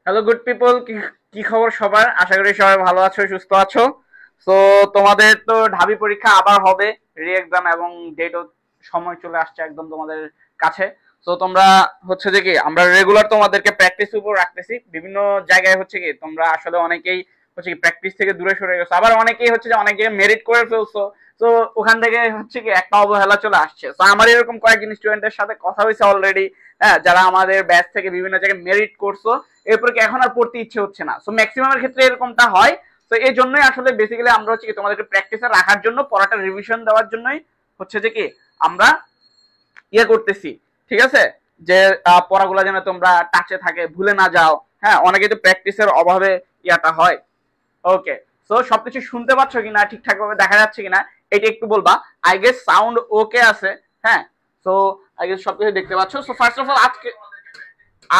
Hello good people, কি কি খবর সবার? আশা করি সবাই ভালো আছো, সুস্থ আছো। তো তোমাদের তো ঢাবি পরীক্ষা আবার হবে, রি এক্সাম, এবং ডেটও সময় চলে আসছে একদম তোমাদের কাছে। তো তোমরা হচ্ছে যে কি আমরা রেগুলার তোমাদেরকে প্র্যাকটিস উপর রাখতেছি বিভিন্ন জায়গায়। হচ্ছে কি তোমরা আসলে অনেকেই হচ্ছে কি প্র্যাকটিস থেকে দূরে সরে গেছো, আবার অনেকেই হচ্ছে যে অনেক জায়গায় মেরিট করে ফেলছো। তো ওখান থেকে হচ্ছে কি একটা অবহেলা চলে আসছে। তো আমার এরকম কয়েকজন স্টুডেন্টের সাথে কথা হয়েছে অলরেডি, হ্যাঁ, যারা আমাদের ব্যাচ থেকে বিভিন্ন জায়গায় মেরিট করছো, এরপর কি এখন আর পড়তে ইচ্ছে হচ্ছে না। সো ম্যাক্সিমামের ক্ষেত্রে এরকমটা হয়। তো এই জন্যই আসলে বেসিক্যালি আমরা হচ্ছে কি তোমাদেরকে প্র্যাকটিসে রাখার জন্য, পড়াটা রিভিশন দেওয়ার জন্যই হচ্ছে যে কি আমরা ইয়ে করতেছি, ঠিক আছে? যে পড়াগুলো যেন তোমরা টাচে থাকে, ভুলে না যাও। হ্যাঁ, অনেকে তো প্র্যাকটিসের অভাবে ইয়াটা হয়। ওকে, সো সবকিছু শুনতে পাচ্ছ কিনা, ঠিকঠাক ভাবে দেখা যাচ্ছে কিনা, এটা একটু বলবা। আই গেস সাউন্ড ওকে আছে। হ্যাঁ, সো আই গেস সবকিছু দেখতে পাচ্ছ। সো ফার্স্ট অফ অল আজকে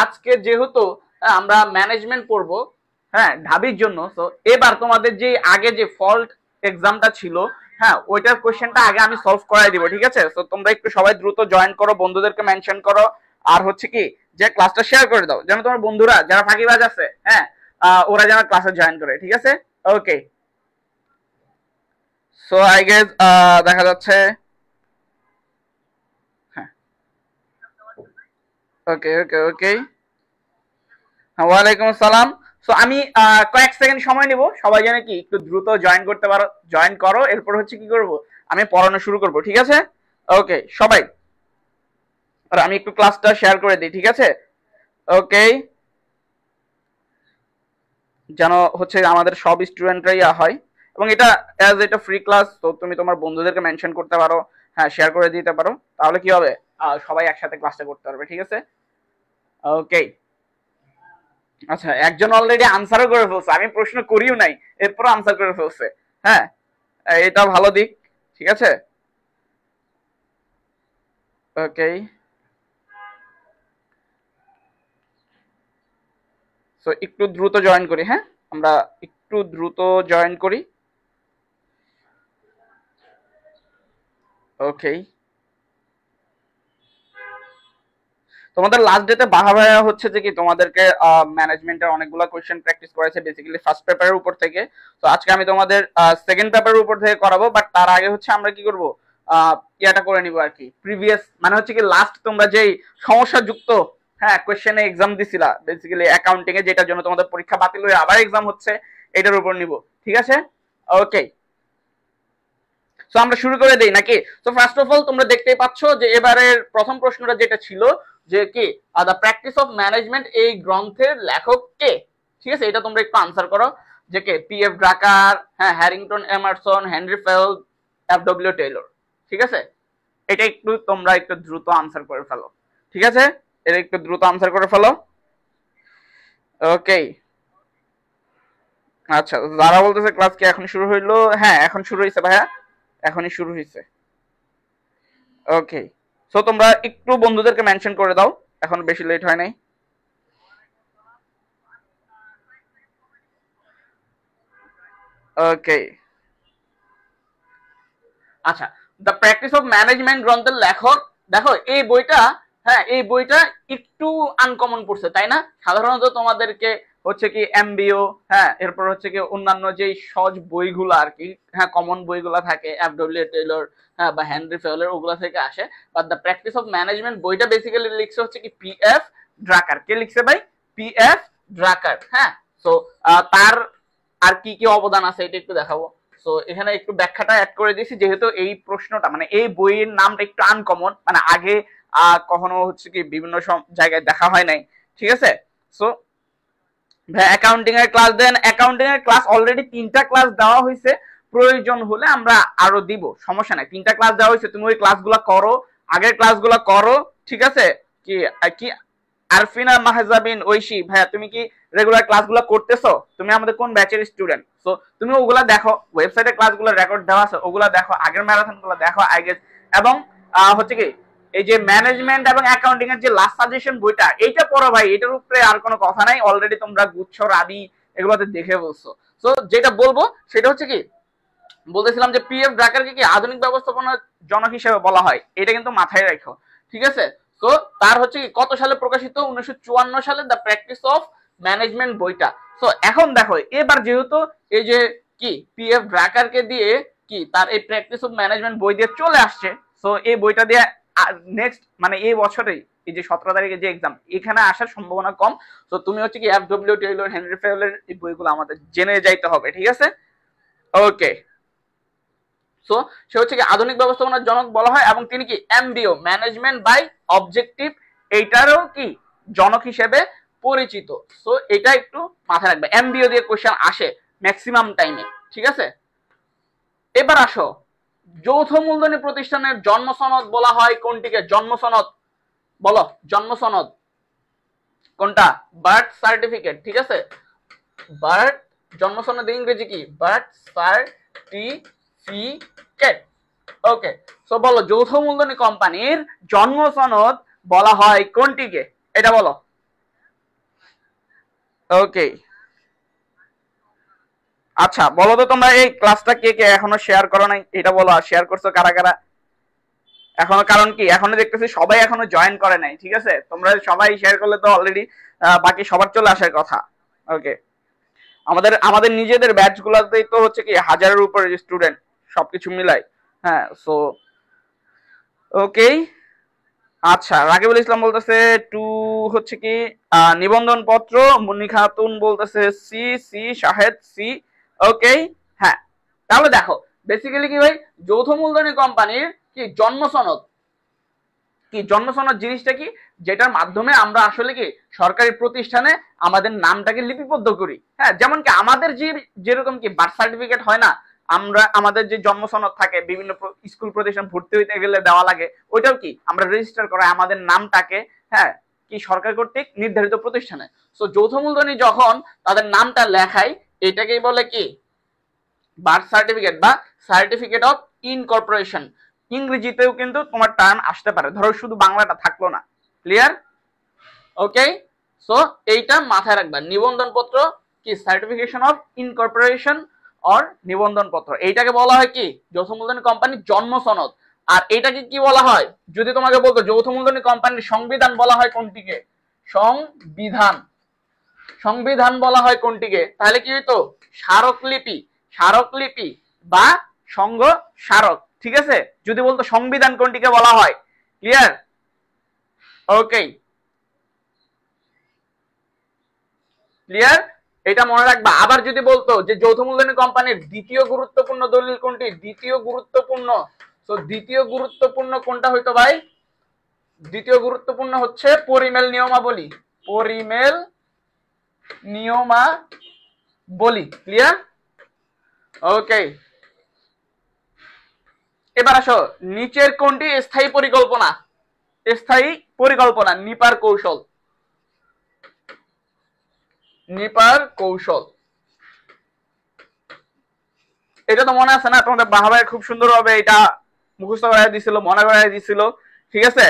আজকে যেহেতু আমরা ম্যানেজমেন্ট পড়বো, হ্যাঁ, ঢাবির জন্য। তো এবার তোমাদের যে আগে যে ফল্ট এক্সামটা ছিল, হ্যাঁ, ওইটার কোশ্চেনটা আগে আমি সলভ করাই দিব, ঠিক আছে? তো তোমরা একটু সবাই দ্রুত জয়েন করো, বন্ধুদেরকে মেনশন করো। আর হচ্ছে কি যে ক্লাসটা শেয়ার করে দাও, যেন তোমার বন্ধুরা যারা ফাঁকিবাজ আছে, হ্যাঁ, ওরা যেন ক্লাসে জয়েন করে, ঠিক আছে? ওকে, সো আই গেস দেখা যাচ্ছে। হ্যাঁ, ওকে ওকে ওকে। হ্যাঁ, ওয়ালাইকুম আসসালাম। সো আমি কয়েক সেকেন্ড সময় নিব, সবাই যেন কি একটু দ্রুত জয়েন করতে পারো, জয়েন করো। এরপর হচ্ছে কি করব, আমি পড়ানো শুরু করব, ঠিক আছে? ওকে সবাই, আর আমি একটু ক্লাসটা শেয়ার করে দিই, ঠিক আছে? ওকে, যেন হচ্ছে আমাদের সব স্টুডেন্টরাই হয়। এবং এটা অ্যাজ এটা ফ্রি ক্লাস, তো তুমি তোমার বন্ধুদেরকে মেনশন করতে পারো, হ্যাঁ, শেয়ার করে দিতে পারো। তাহলে কি হবে, সবাই একসাথে ক্লাসটা করতে পারবে, ঠিক আছে? ওকে, আচ্ছা, একজন অলরেডি আনসারও করে ফেলছে, আমি প্রশ্ন করিও নাই, এরপর আনসার করে ফেলছে। হ্যাঁ, এটা ভালো দিক, ঠিক আছে? ওকে, সো একটু দ্রুত জয়েন করি, হ্যাঁ, আমরা একটু দ্রুত জয়েন করি। ওকে, তোমাদের লাস্ট ডেতে বাহা ভাইয়া হচ্ছে যে কি তোমাদেরকে ম্যানেজমেন্টের অনেকগুলো কোয়েশ্চেন প্র্যাকটিস করেছে বেসিক্যালি ফার্স্ট পেপারের উপর থেকে। তো আজকে আমি তোমাদের সেকেন্ড পেপারের উপর থেকে করাবো, বাট তার আগে হচ্ছে আমরা কি করব, ইয়াটা করে নিব আর কি, প্রিভিয়াস মানে হচ্ছে কি লাস্ট তোমরা যেই সমস্যা যুক্ত, হ্যাঁ, কোয়েশ্চেনে এক্সাম দিছিলা বেসিক্যালি অ্যাকাউন্টিং এ, যেটার জন্য তোমাদের পরীক্ষা বাতিল হয়ে আবার এক্সাম হচ্ছে, এটার উপর নিব, ঠিক আছে? ওকে, সো আমরা শুরু করে দেই নাকি? তো ফার্স্ট অফ অল তোমরা দেখতেই পাচ্ছ যে এবারের প্রথম প্রশ্নটা যেটা ছিল যে কি দ্য প্র্যাকটিস অফ ম্যানেজমেন্ট, এই গ্রন্থের লেখক কে? ঠিক আছে, এটা তোমরা একটু আনসার করো যে কে। পি এফ ড্রাকার, হ্যাঁ, Harrington Emerson, Henry Fayol, F W Taylor, ঠিক আছে? এটা একটু তোমরা একটু দ্রুত আনসার করে ফেলো, ঠিক আছে? এটা একটু দ্রুত আনসার করে ফেলো। ওকে, আচ্ছা, যারা বলতেছে ক্লাস কি এখন শুরু হইলো, হ্যাঁ এখন শুরু হয়েছে ভাইয়া, এখনই শুরু হয়েছে। ওকে, সো তোমরা একটু বন্ধুদেরকে মেনশন করে দাও, এখন বেশি লেট হয় নাই। ওকে, আচ্ছা, দ্য প্র্যাকটিস অফ ম্যানেজমেন্ট গ্রন্থের লেখক, দেখো এই বইটা, হ্যাঁ, এই বইটা একটু আনকমন পড়ছে, তাই না? সাধারণত তোমাদেরকে হচ্ছে কি এমবিও, হ্যাঁ, এরপর হচ্ছে কি অন্যান্য যে সহজ বইগুলো আর কি, হ্যাঁ, কমন বইগুলো থাকে এফ ডব্লিউ টেইলর, হ্যাঁ, বা হেনরি ফেওলার, ওগুলা থেকে আসে। But the practice of management বইটা বেসিক্যালি লিখছে হচ্ছে কি পি এফ ড্রাকার। কে লিখছে ভাই? পি এফ ড্রাকার, হ্যাঁ। সো তার আর কি কি অবদান আছে এটা একটু দেখাবো। সো এখানে একটু ব্যাখ্যাটা অ্যাড করে দিয়েছি, যেহেতু এই প্রশ্নটা মানে এই বইয়ের নামটা একটু আনকমন, মানে আগে কখনো হচ্ছে কি বিভিন্ন জায়গায় দেখা হয় নাই, ঠিক আছে? সো ভাই অ্যাকাউন্টিং এর ক্লাস দেন, অ্যাকাউন্টিং এর ক্লাস অলরেডি 3টা ক্লাস দেওয়া হয়েছে, প্রয়োজন হলে আমরা আরো দিব, সমস্যা নাই। 3টা ক্লাস দেওয়া হয়েছে, তুমি ওই ক্লাসগুলো করো, আগের ক্লাসগুলো করো, ঠিক আছে? কি কি আরফিনা মাহজাবিন ঐশী ভাইয়া, তুমি কি রেগুলার ক্লাসগুলো করতেছো? তুমি আমাদের কোন ব্যাচের স্টুডেন্ট? সো তুমি ওগুলা দেখো, ওয়েবসাইটে ক্লাসগুলো রেকর্ড দেওয়া আছে, ওগুলা দেখো, আগের ম্যারাথনগুলো দেখো আই গেস। এবং হচ্ছে কি এই যে ম্যানেজমেন্ট এবং অ্যাকাউন্টিং এর যে লাস্ট সাজেশন বইটা, এইটা পড়ো ভাই, এটার উপরে আর কোনো কথা নাই, অলরেডি তোমরা গুচ্ছ রাবি এগুলোতে দেখে বলছো। সো যেটা বলবো সেটা হচ্ছে কি, বলতেছিলাম যে পি এফ ড্রাকারকে কি আধুনিক ব্যবস্থাপনার জনক হিসেবে বলা হয়, এটা কিন্তু মাথায় রাখো, ঠিক আছে? তো তার হচ্ছে কি কত সালে প্রকাশিত? 1954 সালে দ্য প্র্যাকটিস অফ ম্যানেজমেন্ট বইটা। সো এখন দেখো এবার যেহেতু এই যে কি পিএফ ড্রাকারকে দিয়ে কি তার এই প্র্যাকটিস অফ ম্যানেজমেন্ট বই দিয়ে চলে আসছে, সো এই বইটা দিয়ে নেক্সট মানে এই বছরেই এই যে 17 তারিখে যে এক্সাম এখানে আসার সম্ভাবনা কম। তো তুমি হচ্ছে কি এফডব্লিউ টেইলর, হেনরি ফেওলের এই বইগুলো আমাদের জেনে যাইতে হবে, ঠিক আছে? ওকে, সো সে হচ্ছে কি আধুনিক ব্যবস্থাপনার জনক বলা হয় এবং তিনি কি এমবিও ম্যানেজমেন্ট বাই অবজেক্টিভ এইটারও কি জনক হিসেবে পরিচিত। সো এটা একটু মাথায় রাখবে, এমবিও দিয়ে কোশ্চেন আসে ম্যাক্সিমাম টাইমে, ঠিক আছে? এবার আসো, যৌথ মূলধনী প্রতিষ্ঠানের জন্ম সনদ বলা হয় কোনটিকে? জন্ম সনদ বলো, জন্ম সনদ কোনটা? বার্থ সার্টিফিকেট, ঠিক আছে? বার্থ, জন্ম সনদ ইংরেজি কি? Birth certificate. ওকে, সো বলো যৌথ মূলধনী কোম্পানির জন্ম সনদ বলা হয় কোনটিকে? এটা বলো। ওকে, আচ্ছা বলো তো তোমরা এই ক্লাসটা কে কে এখনো শেয়ার করো নাই এটা বলো, আর শেয়ার করছো কারা কারা এখনো? কারণ কি এখনো দেখতেছি সবাই এখনো জয়েন করে নাই, ঠিক আছে? তোমরা সবাই শেয়ার করলে তো অলরেডি বাকি সবার চলে আসার কথা। ওকে, আমাদের আমাদের নিজেদের ব্যাচ গুলাতেই তো হচ্ছে কি হাজারের উপরে স্টুডেন্ট সবকিছু মিলাই। হ্যাঁ, সো ওকে, আচ্ছা রাকিবুল ইসলাম বলতেছে টু হচ্ছে কি নিবন্ধন পত্র, মুন্নি খাতুন বলতেছে সি, সি শাহেদ সি। ওকে, হ্যাঁ তাহলে দেখো বেসিক্যালি কি ভাই, যৌথ মূলধনী কোম্পানির কি জন্ম সনদ, কি জন্ম সনদ জিনিসটা কি, যেটার মাধ্যমে আমরা আসলে কি সরকারি প্রতিষ্ঠানে আমাদের নামটাকে লিপিবদ্ধ করি। হ্যাঁ, যেমন কি আমাদের যে যেরকম কি বার্থ সার্টিফিকেট হয় না, আমরা আমাদের যে জন্ম সনদ থাকে বিভিন্ন স্কুল প্রতিষ্ঠান ভর্তি হইতে গেলে দেওয়া লাগে, ওইটাও কি আমরা রেজিস্টার করা আমাদের নামটাকে, হ্যাঁ কি সরকার কর্তৃক নির্ধারিত প্রতিষ্ঠানে। সো যৌথ মূলধনী যখন তাদের নামটা লেখায় এটাকেই বলে কি বার্থ সার্টিফিকেট বা সার্টিফিকেট অফ ইনকর্পোরেশন। ইংরেজিতেও কিন্তু তোমার টার্ম আসতে পারে, ধরো শুধু বাংলাটা থাকলো না। ক্লিয়ার? ওকে, সো এইটা মাথায় রাখবা, নিবন্ধন পত্র কি সার্টিফিকেশন অফ ইনকর্পোরেশন অর নিবন্ধন পত্র, এইটাকে বলা হয় কি যৌথ মূলধনী কোম্পানির জন্ম সনদ। আর এটাকে কি বলা হয়, যদি তোমাকে বলতো যৌথ মূলধনী কোম্পানির সংবিধান বলা হয় কোনটিকে? সংবিধান, সংবিধান বলা হয় কোনটিকে? তাহলে কি হইতো স্মারকলিপি, স্মারকলিপি বা সংঘ স্মারক, ঠিক আছে? যদি বলতো সংবিধান কোনটিকে বলা হয়? ক্লিয়ার? ওকে, ক্লিয়ার, এটা মনে রাখবা। আবার যদি বলতো যে যৌথ মূলধনী কোম্পানির দ্বিতীয় গুরুত্বপূর্ণ দলিল কোনটি? দ্বিতীয় গুরুত্বপূর্ণ, তো দ্বিতীয় গুরুত্বপূর্ণ কোনটা হইতো ভাই? দ্বিতীয় গুরুত্বপূর্ণ হচ্ছে পরিমেল নিয়মাবলী, পরিমেল নিয়মাবলী। ক্লিয়ার? ওকে, এবার আসো, নিচের কোনটি স্থায়ী পরিকল্পনা? স্থায়ী পরিকল্পনা, নিপার কৌশল, নিপার কৌশল, এটা তো মনে আছে না তোমাদের? বাহাবাই খুব সুন্দরভাবে এটা মুখস্থ করাই দিছিল, মনে করাই দিছিল, ঠিক আছে?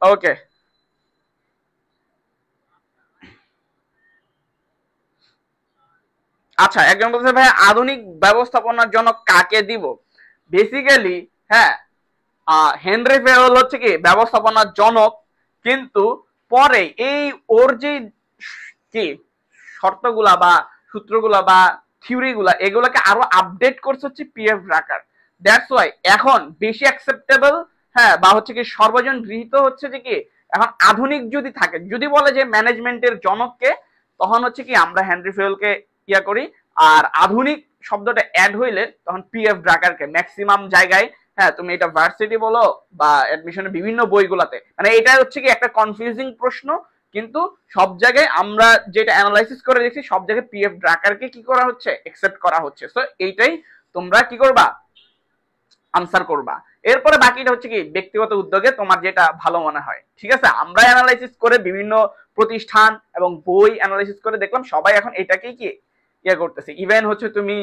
ওকে, আচ্ছা একজন বলছে ভাই আধুনিক ব্যবস্থাপনার জন্য কাকে দিব? বেসিক্যালি হ্যাঁ, হেনরি ফেওয়েল হচ্ছে কি ব্যবস্থাপনার জনক, কিন্তু পরে এই ওর যে কি শর্তগুলা বা সূত্রগুলা বা থিওরিগুলা এগুলাকে আরো আপডেট করছে হচ্ছে পিএফ ড্রাকার। দ্যাটস ওয়াই এখন বেশি অ্যাকসেপ্টেবল, হ্যাঁ বা হচ্ছে কি সর্বজন গৃহীত হচ্ছে যে কি এখন আধুনিক যদি থাকে, যদি বলে যে ম্যানেজমেন্টের জনককে, তখন হচ্ছে কি আমরা হেনরি ফেওয়েলকে ইয়া করি, আর আধুনিক শব্দটা অ্যাড হইলে তখন পিএফ ড্রাকারকে ম্যাক্সিমাম জায়গায়। হ্যাঁ, তুমি এটা ভার্সিটি বলো বা অ্যাডমিশনের বিভিন্ন বইগুলাতে, মানে এটা হচ্ছে কি একটা কনফিউজিং প্রশ্ন, কিন্তু সব জায়গায় আমরা যেটা অ্যানালাইসিস করে দেখছি সব জায়গায় পিএফ ড্রাকারকে কি করা হচ্ছে? অ্যাকসেপ্ট করা হচ্ছে। সো এইটাই তোমরা কি করবা? আনসার করবা। এরপরে বাকিটা হচ্ছে কি ব্যক্তিগত উদ্যোগে তোমার যেটা ভালো মনে হয়, ঠিক আছে? আমরা অ্যানালাইসিস করে বিভিন্ন প্রতিষ্ঠান এবং বই অ্যানালাইসিস করে দেখলাম সবাই এখন এটাকেই কি ইয়ে করতেছে। ইভেন হচ্ছে তুমি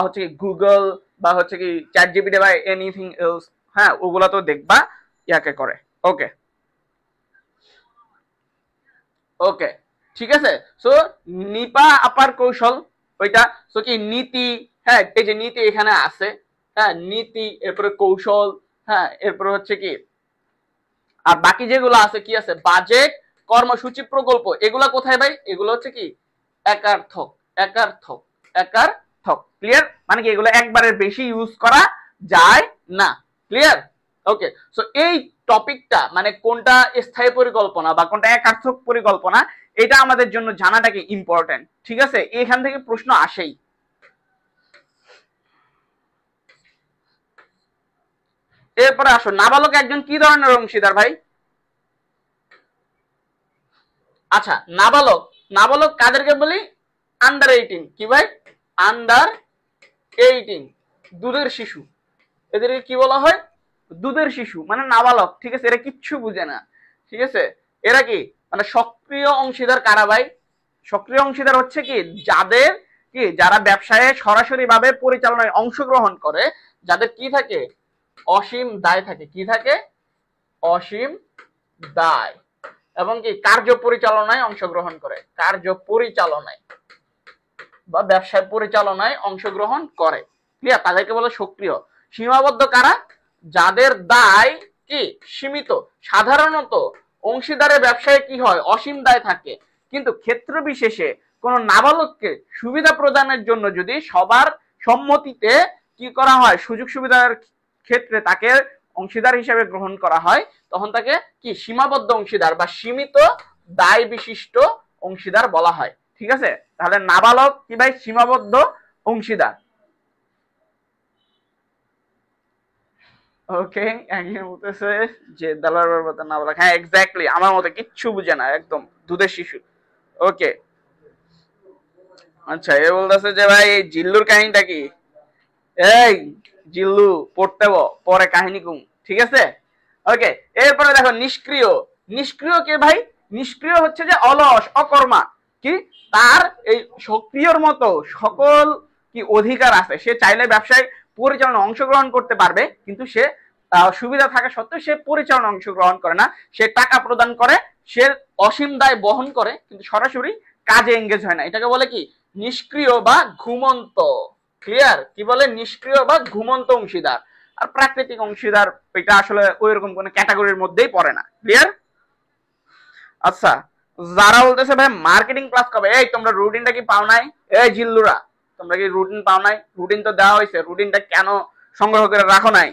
হচ্ছে কি গুগল বা হচ্ছে কি চ্যাট জিপিটি বা এনিথিং এলস, হ্যাঁ ওগুলা তো দেখবা ইয়াকে করে। ওকে, ওকে, ঠিক আছে। সো নিপা আপার কৌশল ওইটা, সো কি নীতি, হ্যাঁ এই যে নীতি এখানে আছে, হ্যাঁ নীতি, এরপরে কৌশল, হ্যাঁ এরপরে হচ্ছে কি আর বাকি যেগুলো আছে কি আছে বাজেট, কর্মসূচি, প্রকল্প, এগুলা কোথায় ভাই? এগুলো হচ্ছে কি একার্থক, একার্থক, একার্থক। ক্লিয়ার? মানে কি এগুলো একবারের বেশি ইউজ করা যায় না। ক্লিয়ার? ওকে, সো এই টপিকটা মানে কোনটা স্থায়ী পরিকল্পনা বা কোনটা একার্থক পরিকল্পনা, এটা আমাদের জন্য জানাটাকে ইম্পর্টেন্ট। ঠিক আছে, এখান থেকে প্রশ্ন আসেই। এরপরে আসো, নাবালক একজন কি ধরনের অংশীদার ভাই? আচ্ছা, নাবালক, নাবালক কাদেরকে বলি? আন্ডার 18। কি ভাই? আন্ডার 18, দুধের শিশু। এদেরকে কি বলা হয়? দুধের শিশু, মানে নাবালক। ঠিক আছে, এরা কিচ্ছু বুঝে না। ঠিক আছে, এরা কি মানে সক্রিয় অংশীদার কারা ভাই? সক্রিয় অংশীদার হচ্ছে কি যাদের কি যারা ব্যবসায়ে সরাসরি ভাবে পরিচালনায় অংশগ্রহণ করে, যাদের কি থাকে? অসীম দায় থাকে। কি থাকে? অসীম দায়। এবং কি কার্য পরিচালনায় অংশগ্রহণ করে, কার্য পরিচালনায় বা ব্যবসায় পরিচালনায় অংশগ্রহণ করে। ক্লিয়ার? তাদেরকে বলে সক্রিয়। সীমাবদ্ধ কারা? যাদের দায় কি সীমিত। সাধারণত অংশীদারের ব্যবসায় কি হয়? অসীম দায় থাকে। কিন্তু ক্ষেত্র বিশেষে কোন নাবালককে সুবিধা প্রদানের জন্য যদি সবার সম্মতিতে কি করা হয়, সুযোগ সুবিধার ক্ষেত্রে তাকে অংশীদার হিসেবে গ্রহণ করা হয়, তখন তাকে কি সীমাবদ্ধ অংশীদার বা সীমিত দায় বিশিষ্ট অংশীদার বলা হয়। ঠিক আছে, তাহলে নাবালক কি ভাই? সীমাবদ্ধ অংশীদার। ওকে, একজন বলতেছে যে দালালের মতো নাবালক। হ্যাঁ, এক্স্যাক্টলি আমার মতো কিচ্ছু বুঝে না, একদম দুধের শিশু। ওকে, আচ্ছা, এ বলতেছে যে ভাই এই জিল্লুর কাহিনীটা কি? এই জিল্লু পড়তে পরে কাহিনী কুম। ঠিক আছে, ওকে। এরপরে দেখো নিষ্ক্রিয়। নিষ্ক্রিয় কে ভাই? নিষ্ক্রিয় হচ্ছে যে অলস, অকর্মা। কি তার এই সক্রিয়র মতো সকল কি অধিকার আছে, সে চাইলে ব্যবসায় পরিচালনা অংশগ্রহণ করতে পারবে, কিন্তু সে সুবিধা থাকা সত্ত্বেও সে পরিচালনা অংশগ্রহণ করে না। সে টাকা প্রদান করে, সে অসীম দায় বহন করে, কিন্তু সরাসরি কাজে এঙ্গেজ হয় না। এটাকে বলে কি? নিষ্ক্রিয় বা ঘুমন্ত। ক্লিয়ার? কি বলে? নিষ্ক্রিয় বা ঘুমন্ত অংশীদার। আর প্রাকৃতিক অংশীদার এটা আসলে ওই রকম কোন ক্যাটাগরির মধ্যেই পড়ে না। ক্লিয়ার? আচ্ছা, যারা বলতেছে ভাই মার্কেটিং ক্লাস কবে? এই তোমরা রুটিনটা কি পাও নাই? এই জিল্লুরা, তোমরা কি রুটিন পাও নাই? রুটিন তো দেওয়া হয়েছে, রুটিনটা কেন সংগ্রহ করে রাখো নাই?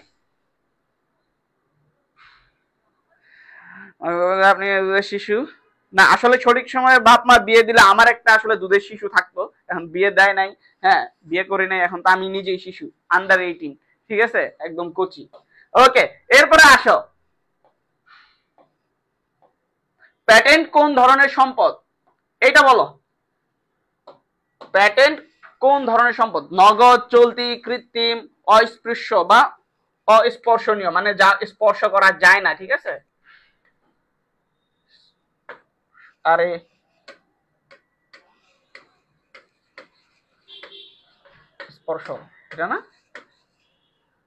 আপনি শিশু না, আসলে সঠিক সময়ে বাপ মা বিয়ে দিলে আমার একটা আসলে দুধের শিশু থাকতো, এখন বিয়ে দেয় নাই। হ্যাঁ, বিয়ে করি নাই, এখন তো আমি নিজেই শিশু, আন্ডার 18। ঠিক আছে, একদম কচি। ওকে, এরপরে আসো, প্যাটেন্ট কোন ধরনের সম্পদ? এটা বলো। প্যাটেন্ট কোন ধরনের সম্পদ? নগদ, চলতি, কৃত্রিম, অস্পৃশ্য বা অস্পর্শনীয়, মানে যা স্পর্শ করা যায় না। ঠিক আছে, আরে স্পর্শ এটা না,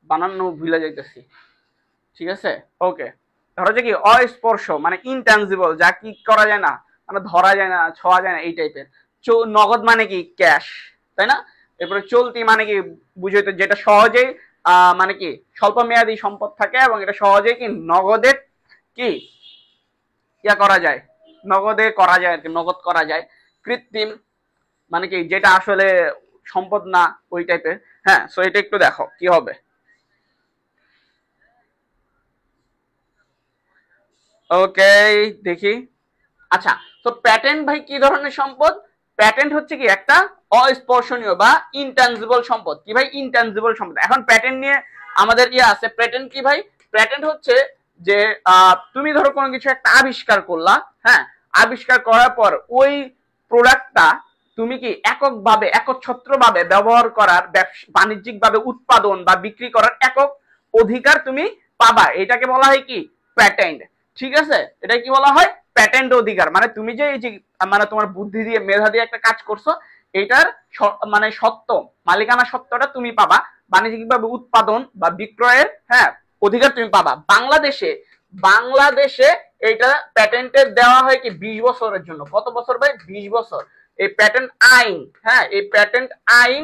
বানানো ভুলে যাইতেছি। ঠিক আছে, ওকে। ধরো যে কি অস্পর্শ মানে ইনট্যানজিবল, যা কি করা যায় না, মানে ধরা যায় না, ছোঁয়া যায় না, এই টাইপের। নগদ মানে কি? ক্যাশ, তাই না? এরপরে চলতি মানে কি? বুঝে তো, যেটা সহজেই মানে কি স্বল্প মেয়াদী সম্পদ থাকে এবং এটা সহজেই কি নগদে কি ইয়া করা যায়, নগদে করা যায় আর কি, নগদ করা যায়। কৃত্রিম মানে কি? যেটা আসলে সম্পদ না, ওই টাইপের। হ্যাঁ, সো এটা একটু দেখো কি হবে। ওকে, দেখি। আচ্ছা, তো প্যাটেন্ট ভাই কি ধরনের সম্পদ? প্যাটেন্ট হচ্ছে কি একটা অস্পর্শনীয় বা ইনট্যানজিবল সম্পদ। কি ভাই? ইনট্যানজিবল সম্পদ। এখন প্যাটেন্ট নিয়ে আমাদের ইয়ে আছে। প্যাটেন্ট কি ভাই? প্যাটেন্ট হচ্ছে যে তুমি ধরো কোনো কিছু একটা আবিষ্কার করলা। হ্যাঁ, আবিষ্কার করার পর ওই প্রোডাক্টটা তুমি কি এককভাবে, একচ্ছত্রভাবে ব্যবহার করার, বাণিজ্যিকভাবে উৎপাদন বা বিক্রি করার একক অধিকার তুমি পাবা। এটাকে বলা হয় কি? প্যাটেন্ট। ঠিক আছে, এটা কি বলা হয়? প্যাটেন্ট অধিকার। মানে তুমি যে এই যে মানে তোমার বুদ্ধি দিয়ে, মেধা দিয়ে একটা কাজ করছো, এটার মানে সত্য, মালিকানা সত্ত্বটা তুমি পাবা। বাণিজ্যিকভাবে উৎপাদন বা বিক্রয়ের হ্যাঁ অধিকার তুমি পাবা। বাংলাদেশে বাংলাদেশে এটা প্যাটেন্টের দেওয়া হয় কি 20 বছরের জন্য। কত বছর ভাই? 20 বছর। এই প্যাটেন্ট আইন, হ্যাঁ, এই প্যাটেন্ট আইন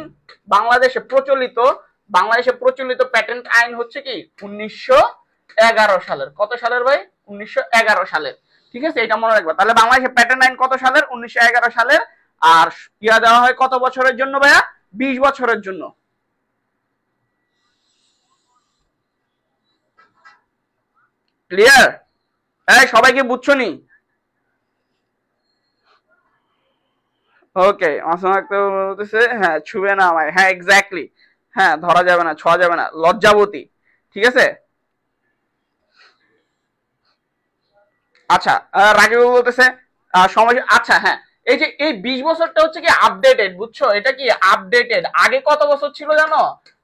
বাংলাদেশে প্রচলিত, প্যাটেন্ট আইন হচ্ছে কি 1911 সালের। কত সালের ভাই? 1911 সালের। ঠিক আছে, এটা মনে রাখবা। তাহলে বাংলাদেশের প্যাটেন্ট আইন কত সালের? 1911 সালের। আর ইয়া দেওয়া হয় কত বছরের জন্য ভাইয়া? 20 বছরের জন্য। ক্লিয়ার? এই সবাইকে বুঝছো নি? ওকে, মাসুম আক্তার বলতেছে হ্যাঁ ছুবে না আমায়, হ্যাঁ এক্স্যাক্টলি, হ্যাঁ ধরা যাবে না, ছোঁয়া যাবে না, লজ্জাবতী। ঠিক আছে। আচ্ছা, রাকিব বলতেছে সময়, আচ্ছা হ্যাঁ, এই যে এই 20 বছরটা হচ্ছে কি আপডেটেড, বুঝছো? এটা কি আপডেটেড। আগে কত বছর ছিল জানো?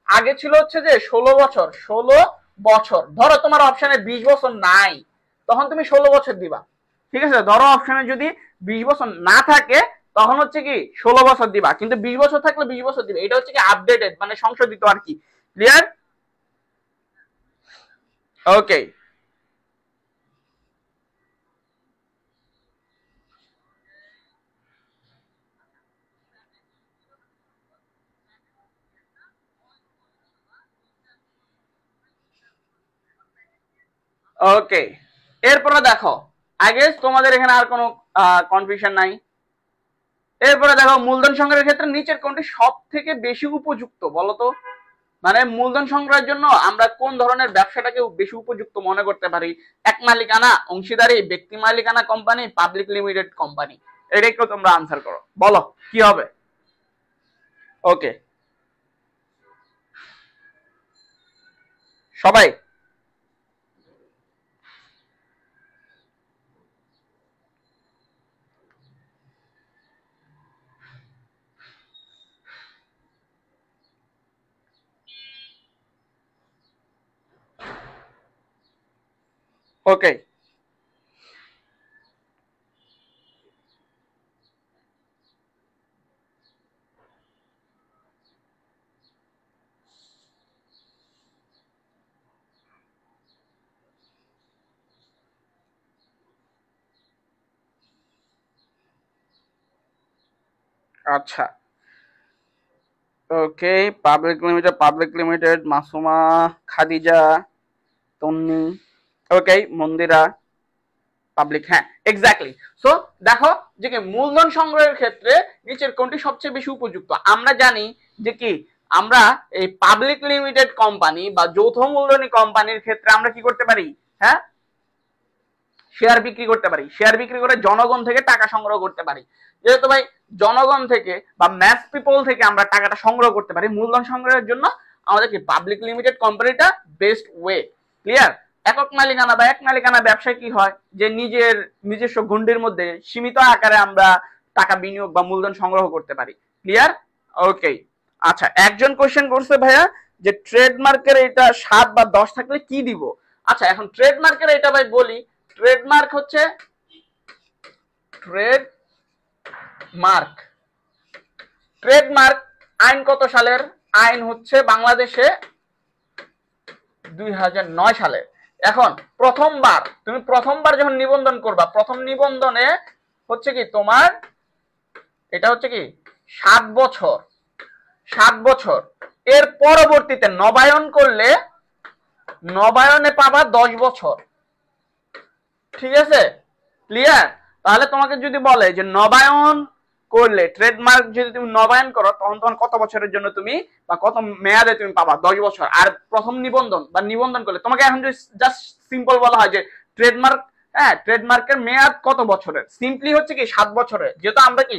আগে ছিল হচ্ছে যে 16 বছর। 16 বছর। ধরো তোমার অপশনে 20 বছর নাই, তখন তুমি 16 বছর দিবা। ঠিক আছে, ধরো অপশনে যদি 20 বছর না থাকে তখন হচ্ছে কি 16 বছর দিবা, কিন্তু 20 বছর থাকলে 20 বছর দিবে। এটা হচ্ছে কি আপডেটেড, মানে সংশোধিত আর কি। ক্লিয়ার? ওকে। ওকে, এরপরে দেখো, আগে তোমাদের এখানে আর কোনো কনফিউশন নাই। এরপরে দেখো, মূলধন সংগ্রহের ক্ষেত্রে নিচের কোনটি সব থেকে বেশি উপযুক্ত বলো তো? মানে মূলধন সংগ্রহের জন্য আমরা কোন ধরনের ব্যবসাটাকে বেশি উপযুক্ত মনে করতে পারি? এক মালিকানা, অংশীদারি, ব্যক্তি মালিকানা কোম্পানি, পাবলিক লিমিটেড কোম্পানি। এটাই কেউ তোমরা আনসার করো, বলো কি হবে? ওকে, সবাই। ওকে, আচ্ছা। ওকে, পাবলিক লিমিটেড, মাসুমা, খাদিজা, তন্নি, ওকে, মন্দিরা, পাবলিক, হ্যাঁ এক্স্যাক্টলি। সো দেখো যে কি মূলধন সংগ্রহের ক্ষেত্রে নিচের কোনটি সবচেয়ে বেশি উপযুক্ত? আমরা জানি যে কি আমরা এই পাবলিক লিমিটেড কোম্পানি বা যৌথ মূলধনী কোম্পানির ক্ষেত্রে আমরা কি করতে পারি? হ্যাঁ, শেয়ার বিক্রি করতে পারি। শেয়ার বিক্রি করে জনগণ থেকে টাকা সংগ্রহ করতে পারি। যেহেতু ভাই জনগণ থেকে বা ম্যাস পিপল থেকে আমরা টাকাটা সংগ্রহ করতে পারি, মূলধন সংগ্রহের জন্য আমাদের কি পাবলিক লিমিটেড কোম্পানিটা বেস্ট ওয়ে। ক্লিয়ার? একক মালিকানা বা এক মালিকানা ব্যবসায় কি হয় যে নিজস্ব গণ্ডির মধ্যে সীমিত আকারে আমরা টাকা বিনিয়োগ বা মূলধন সংগ্রহ করতে পারি। ক্লিয়ার? ওকে। আচ্ছা, একজন কোশ্চেন করছে ভাইয়া যে ট্রেডমার্কের এটা 7 বা 10 থাকলে কি দিব? আচ্ছা, এখন ট্রেডমার্কের এটা ভাই বলি, ট্রেডমার্ক হচ্ছে ট্রেডমার্ক ট্রেডমার্ক আইন কত সালের? আইন হচ্ছে বাংলাদেশে 2009 সালের। এখন প্রথমবার যখন নিবন্ধন করবা, প্রথম নিবন্ধনে হচ্ছে কি তোমার এটা হচ্ছে কি 7 বছর। 7 বছর। এর পরবর্তীতে নবায়ন করলে নবায়নে পাবা 10 বছর। ঠিক আছে? ক্লিয়ার? তাহলে তোমাকে যদি বলে যে নবায়ন করলে, ট্রেডমার্ক যদি তুমি নবায়ন করো, তখন তোমার কত বছরের জন্য তুমি বা কত মেয়াদে তুমি পাবা? 10 বছর। আর প্রথম নিবন্ধন বা নিবন্ধন করলে তোমাকে এখন যদি জাস্ট সিম্পল বলা হয় যে ট্রেডমার্ক, হ্যাঁ ট্রেডমার্কের মেয়াদ কত বছরের, সিম্পলি হচ্ছে কি 7 বছরের, যেহেতু আমরা কি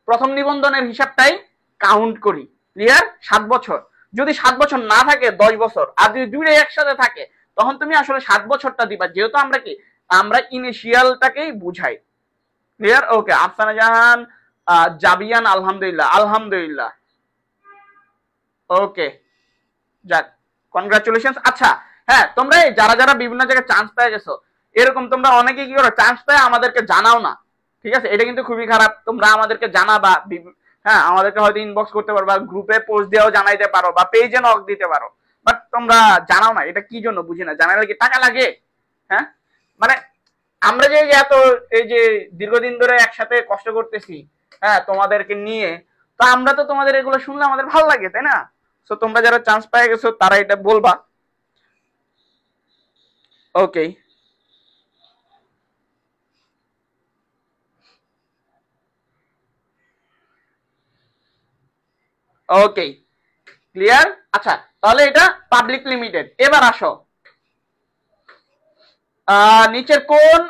প্রথম নিবন্ধনের হিসাবটাই কাউন্ট করি। ক্লিয়ার? 7 বছর। যদি 7 বছর না থাকে 10 বছর, আর যদি দুইটাই একসাথে থাকে তখন তুমি আসলে 7 বছরটা দিবা, যেহেতু আমরা কি আমরা ইনিশিয়ালটাকেই বুঝাই। ক্লিয়ার? ওকে, আফসানা জাহান, জাবিয়ান, আলহামদুলিল্লাহ, আলহামদুলিল্লাহ। ওকে, যাক, কনগ্রাচুলেশন। আচ্ছা, হ্যাঁ তোমরা যারা যারা বিভিন্ন জায়গায় চান্স পেয়ে গেছো, এরকম তোমরা অনেকে কি করো, চান্স পেয়ে আমাদেরকে জানাও না। ঠিক আছে, এটা কিন্তু খুবই খারাপ। তোমরা আমাদেরকে জানাবা, হ্যাঁ আমাদেরকে হয়তো ইনবক্স করতে পারো বা গ্রুপে পোস্ট দিয়েও জানাইতে পারো বা পেজে নক দিতে পারো, বাট তোমরা জানাও না। এটা কি জন্য বুঝি না, জানালে কি টাকা লাগে? হ্যাঁ, মানে আমরা যে এত এই যে দীর্ঘদিন ধরে একসাথে কষ্ট করতেছি, হ্যাঁ তোমাদেরকে নিয়ে, তো আমরা তো তোমাদের এগুলো শুনলে আমাদের ভালো লাগে, তাই না? সো তোমরা যারা চান্স পেয়ে গেছো তারা এটা বলবা। ওকে, ওকে, ক্লিয়ার। আচ্ছা, তাহলে এটা পাবলিক লিমিটেড। এবার আসো, নিচের কোন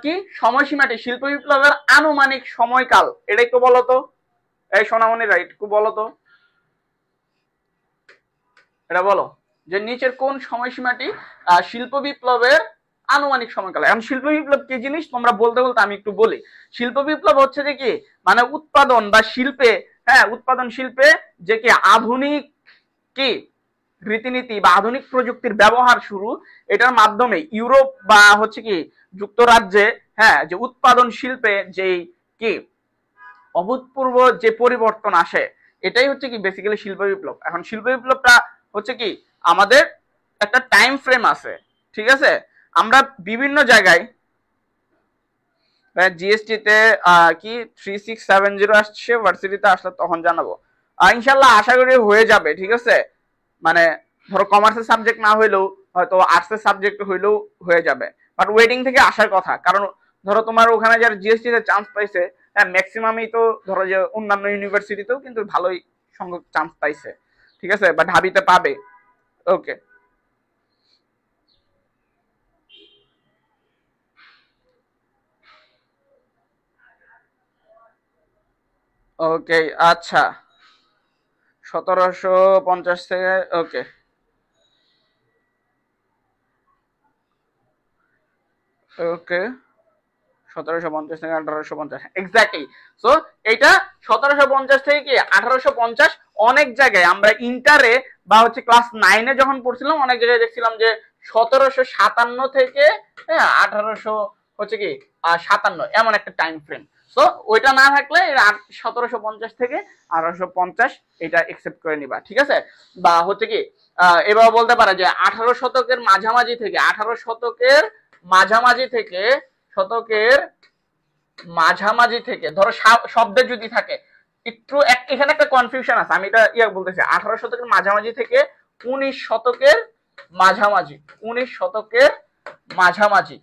কি সময়সীমাটি শিল্প বিপ্লবের আনুমানিক সময়কাল, এটা একটু বলো তো। এই সোনামণিরা একটু বলো তো, এটা বলো যে নিচের কোন সময়সীমাটি শিল্প বিপ্লবের আনুমানিক সময়কাল। এখন শিল্প বিপ্লব কি জিনিস তোমরা বলতে বলতে আমি একটু বলি। শিল্প বিপ্লব হচ্ছে যে কি, মানে উৎপাদন বা শিল্পে, হ্যাঁ উৎপাদন শিল্পে যে কি আধুনিক কি রীতিনীতি বা আধুনিক প্রযুক্তির ব্যবহার শুরু, এটার মাধ্যমে ইউরোপ বা হচ্ছে কি যুক্তরাজ্যে, হ্যাঁ যে উৎপাদন শিল্পে যেই কি অভূতপূর্ব যে পরিবর্তন আসে, এটাই হচ্ছে কি বেসিক্যালি শিল্প বিপ্লব। এখন শিল্প বিপ্লবটা হচ্ছে কি আমাদের একটা টাইম ফ্রেম আছে, ঠিক আছে। আমরা বিভিন্ন জায়গায় জিএসটি তে কি 3670 আসছে, ভার্সিটিতে আসলে তখন জানাবো ইনশাল্লাহ, আশা করি হয়ে যাবে, ঠিক আছে। মানে ধরো কমার্সের সাবজেক্ট না হইলেও হয়তো আর্টসের সাবজেক্ট হইলেও হয়ে যাবে, বাট ওয়েটিং থেকে আসার কথা। কারণ ধরো তোমার ওখানে যারা জিএসটি তে চান্স পাইছে, হ্যাঁ ম্যাক্সিমামই তো ধরো যে অন্যান্য ইউনিভার্সিটিতেও কিন্তু ভালোই সংখ্যক চান্স পাইছে, ঠিক আছে, বা ঢাবিতে পাবে। ওকে, ওকে, আচ্ছা 1750 থেকে, ওকে ওকে 1750 থেকে 1850, এক্স্যাক্টলি। সো এটা 1750 থেকে কি 1850, অনেক জায়গায় আমরা ইন্টারে বা হচ্ছে ক্লাস 9-এ যখন পড়ছিলাম অনেক জায়গায় দেখছিলাম যে 1757 থেকে 1800 হচ্ছে কি 57, এমন একটা টাইম ফ্রেম। সো ওইটা না থাকলে 1750 থেকে 1850 এটা একসেপ্ট করে নিবা, ঠিক আছে। বা হচ্ছে কি এবার বলতে পারে যে 18 শতকের মাঝামাঝি থেকে, 18 শতকের মাঝামাঝি থেকে, শতকের মাঝামাঝি থেকে ধরো শব্দে যদি থাকে একটু এখানে একটা কনফিউশন আছে, আমি এটা বলতেছি 18 শতকের মাঝামাঝি থেকে 19 শতকের মাঝামাঝি, 19 শতকের মাঝামাঝি,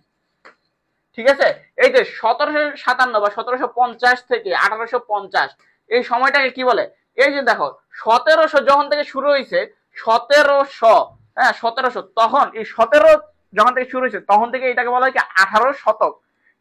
ঠিক আছে। এই যে 1757 বা 1750 থেকে 1850, এই সময়টাকে কি বলে? এই যে দেখো 1700 যখন থেকে শুরু হয়েছে, 1700, হ্যাঁ 1700, তখন এই 17 যখন থেকে শুরু হয়েছে তখন থেকে এটাকে বলা হয় কি 18 শতক,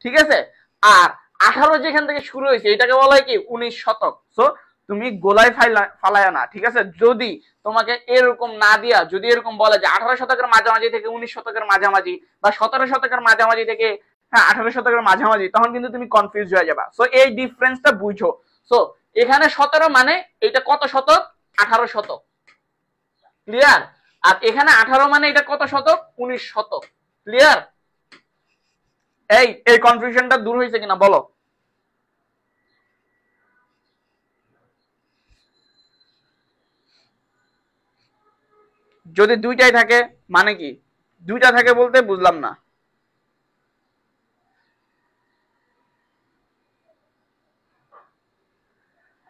ঠিক আছে। আর 18 যেখান থেকে শুরু হয়েছে এটাকে বলা হয় কি 19 শতক। সো তুমি গোলায় ফালায় না, ঠিক আছে। যদি তোমাকে এরকম না দিয়া যদি এরকম বলে যে 18 শতকের মাঝামাঝি থেকে 19 শতকের মাঝামাঝি, বা 17 শতকের মাঝামাঝি থেকে 18 শতকের মাঝামাঝি, তখন কিন্তু তুমি কনফিউজ হয়ে যাবা। সো এই ডিফারেন্সটা বুঝো। সো এখানে 17 মানে এটা কত শতক? 18 শতক, ক্লিয়ার। আর এখানে 18 মানে এটা কত শতক? 19 শতক, ক্লিয়ার। এই কনফিউশনটা দূর হয়েছে কিনা বলো। যদি দুইটাই থাকে মানে কি? দুইটা থাকে বলতে বুঝলাম না।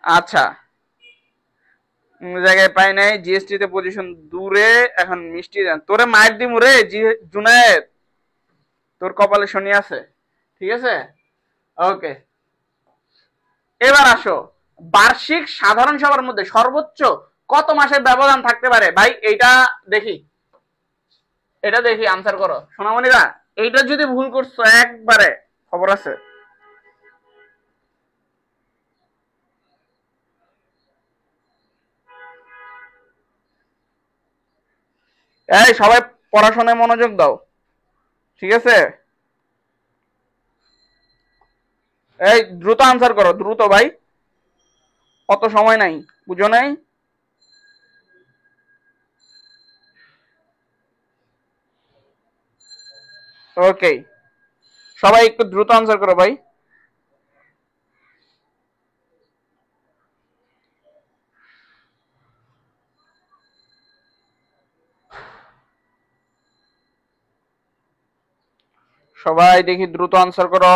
আচ্ছা, জায়গায় পাই নাই, জিএসটি তে পজিশন দূরে, এখন মিষ্টি তোরে মাইর দিমু রে জুনায়েদ, তোর কপালে শনি আছে, ঠিক আছে। ওকে, এবার আসো, বার্ষিক সাধারণ সভার মধ্যে সর্বোচ্চ কত মাসের ব্যবধান থাকতে পারে ভাই? এইটা দেখি, এটা দেখি আনসার করো সোনামণিরা। এইটা যদি ভুল করছো একবারে খবর আছে। এই সবাই পড়াশোনায় মনোযোগ দাও, ঠিক আছে। এই দ্রুত আনসার করো, দ্রুত ভাই, অত সময় নাই, বুঝো নাই। ওকে, সবাই একটু দ্রুত আনসার করো ভাই। সবাই দেখি দ্রুত আনসার করো।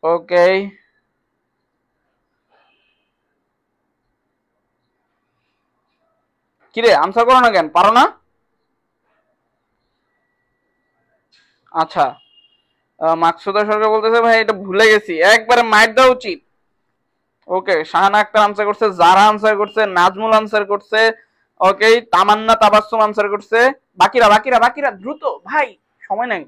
ওকে, কিরে আনসার করো না কেন, পারো না? আচ্ছা, মাকসুদা সরকার বলতেছে ভাই এটা ভুলে গেছি, একবারে মাইর দেওয়া উচিত। ওকে, শাহানা আক্তার আনসার করছে, জারা আনসার করছে, নাজমুল আনসার করছে, ওকে, তামান্না তাবাসসুম আনসার করছে। বাকিরা বাকিরা বাকিরা দ্রুত ভাই, সময় নাই।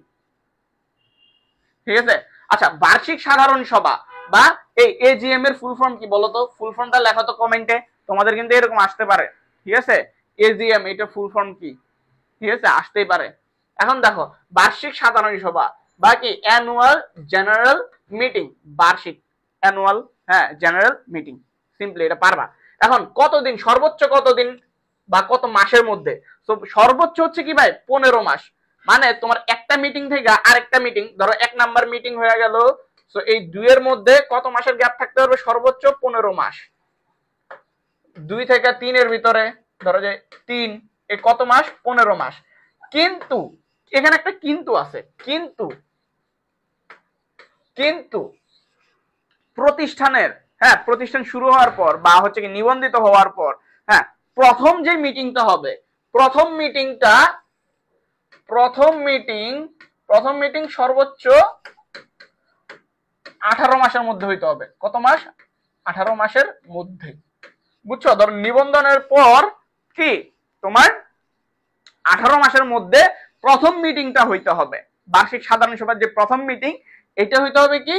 ঠিক আছে, আচ্ছা, বার্ষিক সাধারণ সভা বা এই এজিএম এর ফুল ফর্ম কি বলতো? ফুল ফর্মটা লেখো তো কমেন্টে, তোমাদের কিন্তু এরকম আসতে পারে। ঠিক আছে, এজিএম এটা ফুল ফর্ম কি? ঠিক আছে, আসতেই পারে। এখন দেখো, বার্ষিক সাধারণ সভা বা কি অ্যানুয়াল জেনারেল মিটিং, বার্ষিক অ্যানুয়াল, হ্যাঁ, জেনারেল মিটিং, সিম্পলি এটা পারবা। এখন কতদিন, সর্বোচ্চ কতদিন বা কত মাসের মধ্যে? তো সর্বোচ্চ হচ্ছে কি ভাই 15 মাস। মানে তোমার একটা মিটিং থেকে আরেকটা মিটিং, ধরো 1 নাম্বার মিটিং হয়ে গেল, তো এই দুইয়ের মধ্যে কত মাসের গ্যাপ থাকতে হবে? সর্বোচ্চ 15 মাস। 2 থেকে 3 এর ভিতরে ধরো যে 3, এ কত মাস? 15 মাস। কিন্তু এখানে একটা কিন্তু আছে, কিন্তু কিন্তু প্রতিষ্ঠানের, হ্যাঁ, প্রতিষ্ঠান শুরু হওয়ার পর বা হচ্ছে কি নিবন্ধিত হওয়ার পর, হ্যাঁ, প্রথম যে মিটিংটা হবে, প্রথম মিটিং সর্বোচ্চ 18 মাসের মধ্যে হইতে হবে। কত মাস? 18 মাসের মধ্যে। বুঝছো? ধর নিবন্ধনের পর কি তোমার 18 মাসের মধ্যে প্রথম মিটিংটা হইতে হবে। বার্ষিক সাধারণ সভার যে প্রথম মিটিং, এটা হইতে হবে কি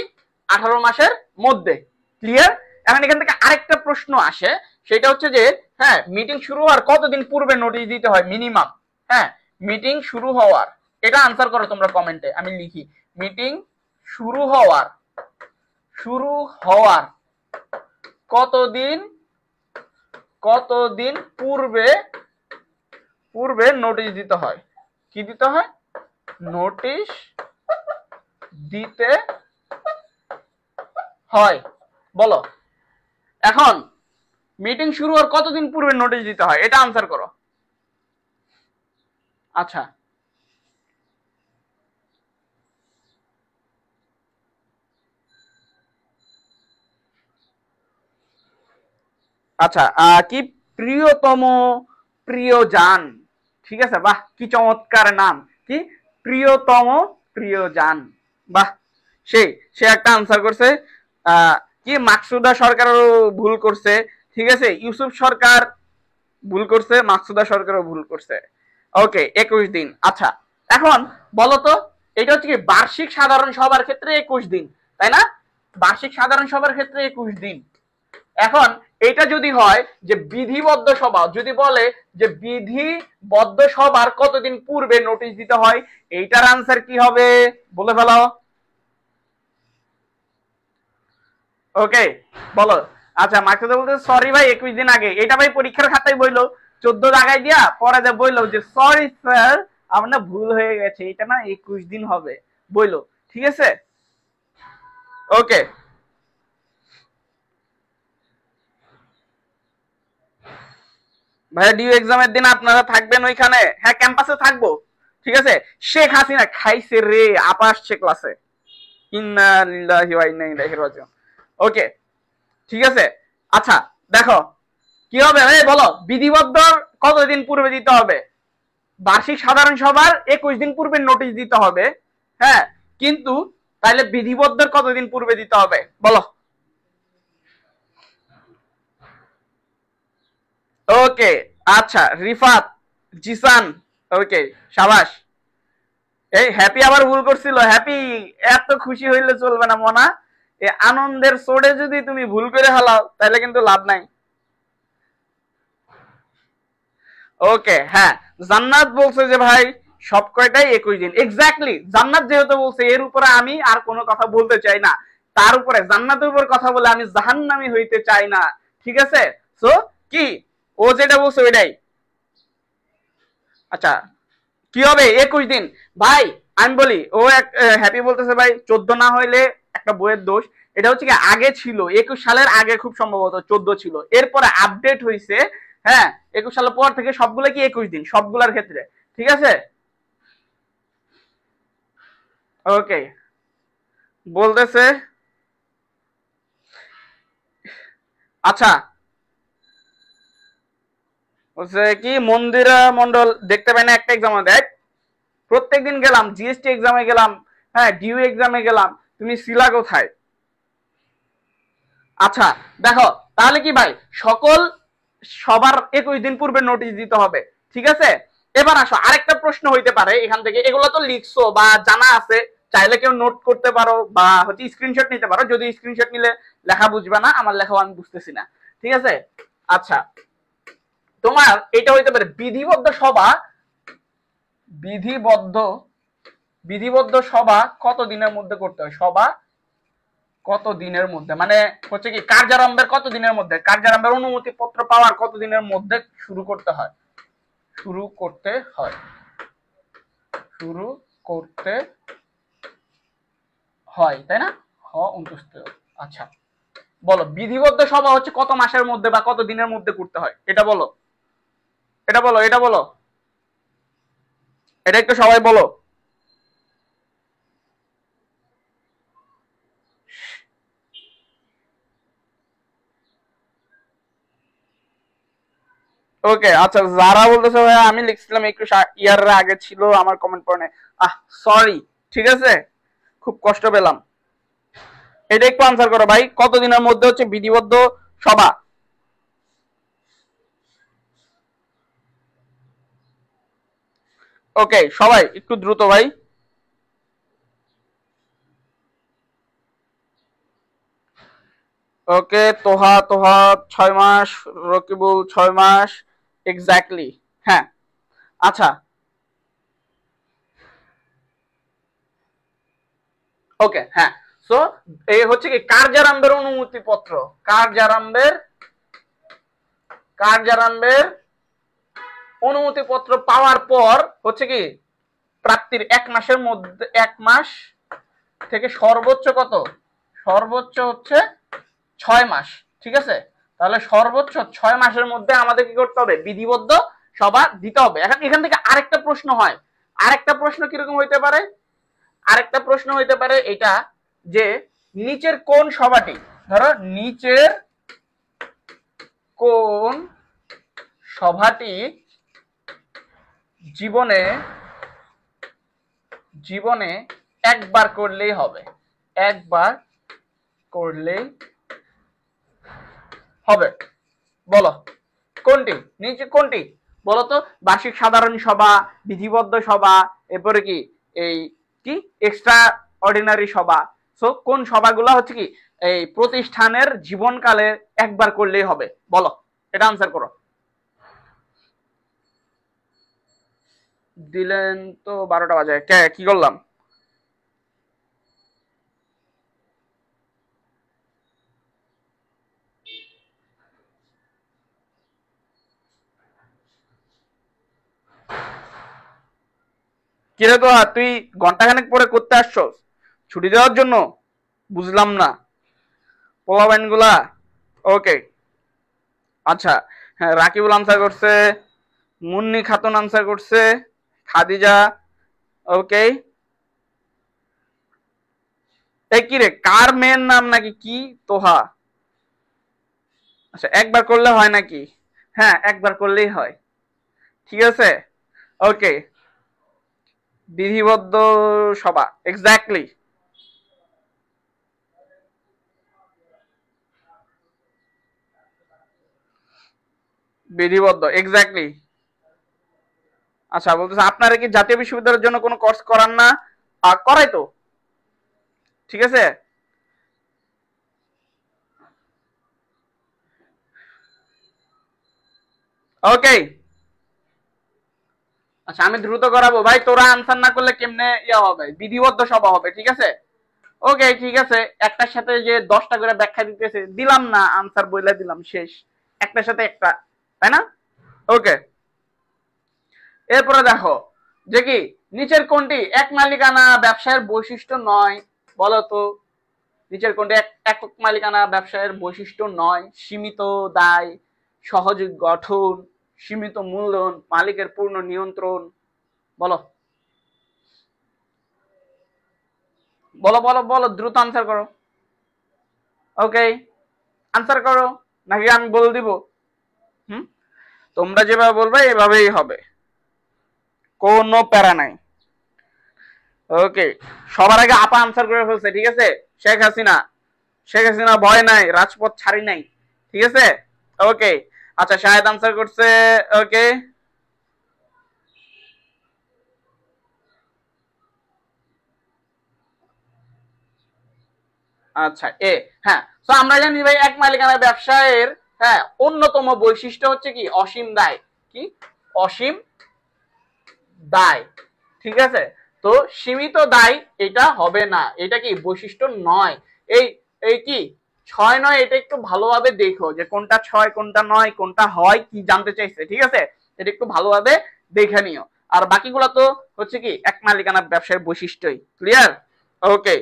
18 মাসের মধ্যে। ক্লিয়ার? এখন এখান থেকে আরেকটা প্রশ্ন আসে, সেটা হচ্ছে যে, হ্যাঁ, মিটিং শুরু হওয়ার কতদিন পূর্বে নোটিশ দিতে হয় মিনিমাম? হ্যাঁ, মিটিং শুরু হওয়ার, এটা আনসার করো তোমরা কমেন্টে, আমি লিখি। মিটিং শুরু হওয়ার কতদিন পূর্বে নোটিশ দিতে হয়? কি দিতে হয়? নোটিশ দিতে হয়, বলো। এখন মিটিং শুরু হওয়ার কতদিন পূর্বে নোটিশ দিতে হয়, এটা আনসার করো। আচ্ছা, আচ্ছা, কি প্রিয়তম প্রিয়জান, ঠিক আছে, বাহ, কি চমৎকার নাম, কি প্রিয়তম প্রিয়জান, বাহ, সে একটা আনসার করছে। কি মাকসুদা সরকারও ভুল করছে, ঠিক আছে, ইউসুফ সরকার ভুল করছে, মাকসুদা সরকারও ভুল করছে। ওকে, 21 দিন। আচ্ছা, এখন বলো তো, এটা হচ্ছে কি বার্ষিক সাধারণ সভার ক্ষেত্রে 21 দিন, তাই না? বার্ষিক সাধারণ সভার ক্ষেত্রে 21 দিন। এখন এটা যদি হয় যে বিধিবদ্ধ সভা, যদি বলে যে বিধিবদ্ধ সভার কতদিন পূর্বে নোটিশ দিতে হয়, এইটার আনসার কি হবে বলে ফেলো। ওকে, বলো। আচ্ছা, মাকসুদা বলতে সরি ভাই 21 দিন আগে, এটা ভাই পরীক্ষার খাতায় বইলো 14 জায়গায় দিয়া, পরে যে বইলো যে সরি স্যার আমরা ভুল হয়ে গেছে, এটা না 21 দিন হবে, বইলো। ঠিক আছে, ওকে। ভাইয়া ডিউ এক্সামের দিন আপনারা থাকবেন ওইখানে? হ্যাঁ, ক্যাম্পাসে থাকবো। ঠিক আছে, শেখ হাসিনা খাইছে রে, আপা আসছে ক্লাসে। ইন্না লিল্লাহি ওয়া ইন্না ইলাইহি রাজিউন। ওকে, ঠিক আছে। আচ্ছা, দেখো কি হবে, এই বলো, বিধিবদ্ধ কতদিন পূর্বে দিতে হবে? বার্ষিক সাধারণ সভার 21 দিন পূর্বে নোটিশ দিতে হবে, হ্যাঁ, কিন্তু তাহলে বিধিবদ্ধ কতদিন পূর্বে দিতে হবে বলো। ওকে, আচ্ছা, রিফাত, জিসান, ওকে, সাবাস। এই হ্যাপি আবার ভুল করছিল, হ্যাপি এত খুশি হইলে চলবে না মনা, এই আনন্দের সোডে যদি তুমি ভুল করে হালাও তাহলে কিন্তু লাভ নাই। ওকে, হ্যাঁ, জান্নাত বলছে যে ভাই সব কয়টাই 21 দিন, এক্স্যাক্টলি। জান্নাত যেহেতু বলছে, এর উপরে আমি আর কোনো কথা বলতে চাই না, তার উপরে জান্নাতের উপর কথা বলে আমি জাহান্নামী হইতে চাই না। ঠিক আছে, সো কি ও যেটা বলছে ওইটাই। আচ্ছা, কি হবে 21 দিন? ভাই আমি বলি, ও এক হ্যাপি বলতেছে ভাই 14 না হইলে একটা বইয়ের দোষ। এটা হচ্ছে কি আগে ছিল 21 সালের আগে, খুব সম্ভবত 14 ছিল, এরপরে আপডেট হয়েছে। হ্যাঁ, 21 সালের পর থেকে সবগুলো কি 21 দিন, সবগুলোর ক্ষেত্রে। ঠিক আছে, ওকে, বলতেছে। আচ্ছা, বলছে কি মন্দিরা মন্ডল দেখতে পাই না একটা এক্সাম দেখ, প্রত্যেকদিন গেলাম, জিএসটি এক্সামে গেলাম, হ্যাঁ ডিউ এক্সামে গেলাম, তুমি ছিলা কোথায়? আচ্ছা দেখো, তাহলে কি ভাই সবার 21 দিন পূর্বে নোটিশ দিতে হবে, ঠিক আছে? এবার আসো, আরেকটা প্রশ্ন হইতে পারে এখান থেকে, এগুলো তো লিখছো বা জানা আছে, চাইলে কেউ নোট করতে পারো বা হচ্ছে স্ক্রিনশট নিতে পারো, যদি স্ক্রিনশট নিলে লেখা বুঝবে না, আমার লেখাও আমি বুঝতেছি না, ঠিক আছে? আচ্ছা, তোমার এটা হইতে পারে বিধিবদ্ধ সভা, বিধিবদ্ধ সভা কত দিনের মধ্যে করতে হয়? সভা কত দিনের মধ্যে, মানে হচ্ছে কি কার্যারম্ভের কত দিনের মধ্যে, কার্যারম্ভের অনুমতি পত্র পাওয়ার কত দিনের মধ্যে শুরু করতে হয়? শুরু করতে হয়, তাই না? 29। আচ্ছা বলো, বিধিবদ্ধ সভা হচ্ছে কত মাসের মধ্যে বা কত দিনের মধ্যে করতে হয়? এটা বলো, এটা বলো, এটা বলো, এটা একটু সবাই বলো। ওকে আচ্ছা, যারা বলতেছে ভাই আমি লিখছিলাম 21 ইয়ারের আগে ছিল, আমার কমেন্ট পড়ে সরি, ঠিক আছে, খুব কষ্ট পেলাম। এটা একটু আনসার করো ভাই, কত দিনের মধ্যে হচ্ছে বিধিবদ্ধ সভা? ওকে সবাই একটু দ্রুত ভাই। ওকে তোহা 6 মাস, রকিবুল 6 মাস, এক্স্যাক্টলি, হ্যাঁ। আচ্ছা ওকে, হ্যাঁ। সো এই হচ্ছে কি কার্যারম্ভের অনুমতি পত্র, কার্যারম্ভের অনুমতি পত্র পাওয়ার পর হচ্ছে কি প্রাপ্তির 1 মাসের মধ্যে, 1 মাস থেকে সর্বোচ্চ কত? সর্বোচ্চ হচ্ছে 6 মাস, ঠিক আছে? তাহলে সর্বোচ্চ 6 মাসের মধ্যে আমাদের কি করতে হবে? বিধিবদ্ধ সভা দিতে হবে। এখন এখান থেকে আরেকটা প্রশ্ন হয়, আরেকটা প্রশ্ন কিরকম হইতে পারে? আরেকটা প্রশ্ন হইতে পারে এটা যে নিচের কোন সভাটি, ধরো নিচের কোন সভাটি জীবনে একবার করলেই হবে, একবার করলেই হবে, বলো কোনটি? নিচে কোনটি বলো তো? বার্ষিক সাধারণ সভা, বিধিবদ্ধ সভা, এরপরে কি এই কি এক্সট্রা অর্ডিনারি সভা। সো কোন সভাগুলো হচ্ছে কি এই প্রতিষ্ঠানের জীবনকালে একবার করলেই হবে, বলো, এটা আনসার করো। দিলেন তো 12টা বাজে, কি করলাম? কিরে তো তুই ঘন্টাখানেক পরে করতে আসছস ছুটি দেওয়ার জন্য? বুঝলাম না পোলাবাইন গুলা। ওকে আচ্ছা, হ্যাঁ রাকিবুল আনসার করছে, মুন্নি খাতুন আনসার করছে, খাদিজা, ওকে। এই কি রে, কার মেয়ের নাম নাকি কি? তোহা, আচ্ছা একবার করলে হয় নাকি? হ্যাঁ একবার করলেই হয়, ঠিক আছে। ওকে, বিধিবদ্ধ সভা, এক্স্যাক্টলি, বিধিবদ্ধ, এক্স্যাক্টলি। আচ্ছা বলতেছে আপনারা কি জাতীয় বিশ্ববিদ্যালয়ের জন্য কোনো কোর্স করান না? করাই তো, ঠিক আছে। ওকে আচ্ছা, আমি দ্রুত করাবো ভাই, তোরা আনসার না করলে কেমনে ইয়া হবে? বিধিবদ্ধ সভা হবে, ঠিক আছে। ওকে ঠিক আছে, একটার সাথে যে 10টা করে ব্যাখ্যা দিতেছে, দিলাম না আনসার, বইলা দিলাম, শেষ, একটার সাথে একটা, তাই না? ওকে, এরপরে দেখো যে কি নিচের কোনটি এক মালিকানা ব্যবসায়ের বৈশিষ্ট্য নয়, বলো তো নিচের কোনটি একক মালিকানা ব্যবসায়ের বৈশিষ্ট্য নয়? সীমিত দায়, সহজ গঠন, সীমিত মূলধন, মালিকের পূর্ণ নিয়ন্ত্রণ, বলো বলো বলো বলো, দ্রুত আনসার করো। ওকে আনসার করো, নাকি আমি বলে দিব? হুম, তোমরা যেভাবে বলবে এভাবেই হবে, কোনো প্যারা নাই। ওকে, সবার আগে আপা আনসার করে ফেলছে, ঠিক আছে। শেখ হাসিনা, শেখ হাসিনা ভয় নাই, রাজপথ ছাড়ি নাই, ঠিক আছে। ওকে, আচ্ছা শাহেদ আনসার করছে। ওকে, আচ্ছা এ, হ্যাঁ। তো আমরা জানি ভাই এক মালিকানা ব্যবসায়ের, হ্যাঁ, অন্যতম বৈশিষ্ট্য হচ্ছে কি অসীম দায়, কি অসীম দায়, ঠিক আছে। তো সীমিত দায় এটা হবে না, এটা কি বৈশিষ্ট্য নয়। এই এই কি 6 9, এটা একটু ভালোভাবে দেখো যে কোনটা 6 কোনটা 9 কোনটা হয়, কি জানতে চাইছে, ঠিক আছে। এটা একটু ভালোভাবে দেখে নিও। আর বাকিগুলো তো হচ্ছে কি এক মালিকানা ব্যবসায়ের বৈশিষ্ট্যই, ক্লিয়ার। ওকে,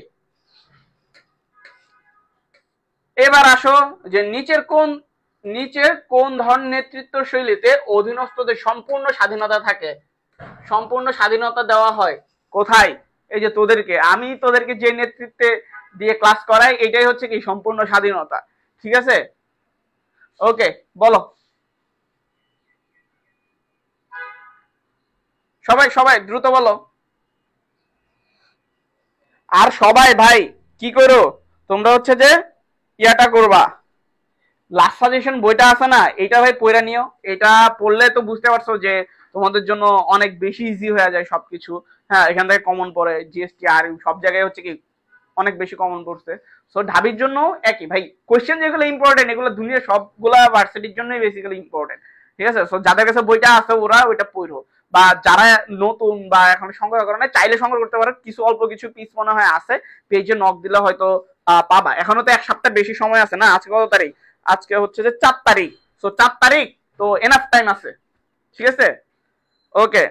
এবার আসো যে নিচের কোন ধরনের নেতৃত্ব শৈলীতে অধীনস্থদের সম্পূর্ণ স্বাধীনতা থাকে। সম্পূর্ণ স্বাধীনতা দেওয়া হয় কোথায়? এই যে তোদেরকে, আমি তোদেরকে যে নেতৃত্বে দিয়ে ক্লাস করাই, এটাই হচ্ছে কি সম্পূর্ণ স্বাধীনতা, ঠিক আছে। ওকে, বলো সবাই, সবাই দ্রুত বলো। আর সবাই ভাই কি করো, তোমরা হচ্ছে যে ইয়াটা করবা, লাস্ট সাজেশন বইটা আছে না, এটা ভাই পড়ে নিও। এটা পড়লে তো বুঝতে পারছো যে তোমাদের জন্য অনেক বেশি ইজি হয়ে যায় সবকিছু। হ্যাঁ, এখান থেকে কমন পড়ে, জিএসটি আর সব জায়গায় হচ্ছে কি অনেক বেশি কমন পড়ছে। সো ঢাবির জন্য একই ভাই, কোয়েশ্চেন যেগুলো ইম্পর্টেন্ট এগুলো দুনিয়ার সবগুলা ভার্সিটির জন্যই বেসিক্যালি ইম্পর্টেন্ট, ঠিক আছে। সো যাদের কাছে বইটা আছে ওরা ওইটা পড়ো, বা যারা নতুন বা এখন সংগ্রহ করে না চাইলে সংগ্রহ করতে পারো। কিছু অল্প কিছু পিস মনে হয় আছে, পেজে নক দিলে হয়তো পাবা। এখনো তো এক সপ্তাহ বেশি সময় আছে না, আজকে কত তারিখ? আজকে হচ্ছে যে 4 তারিখ। সো 4 তারিখ তো এনাফ টাইম আছে, ঠিক আছে। ওকে,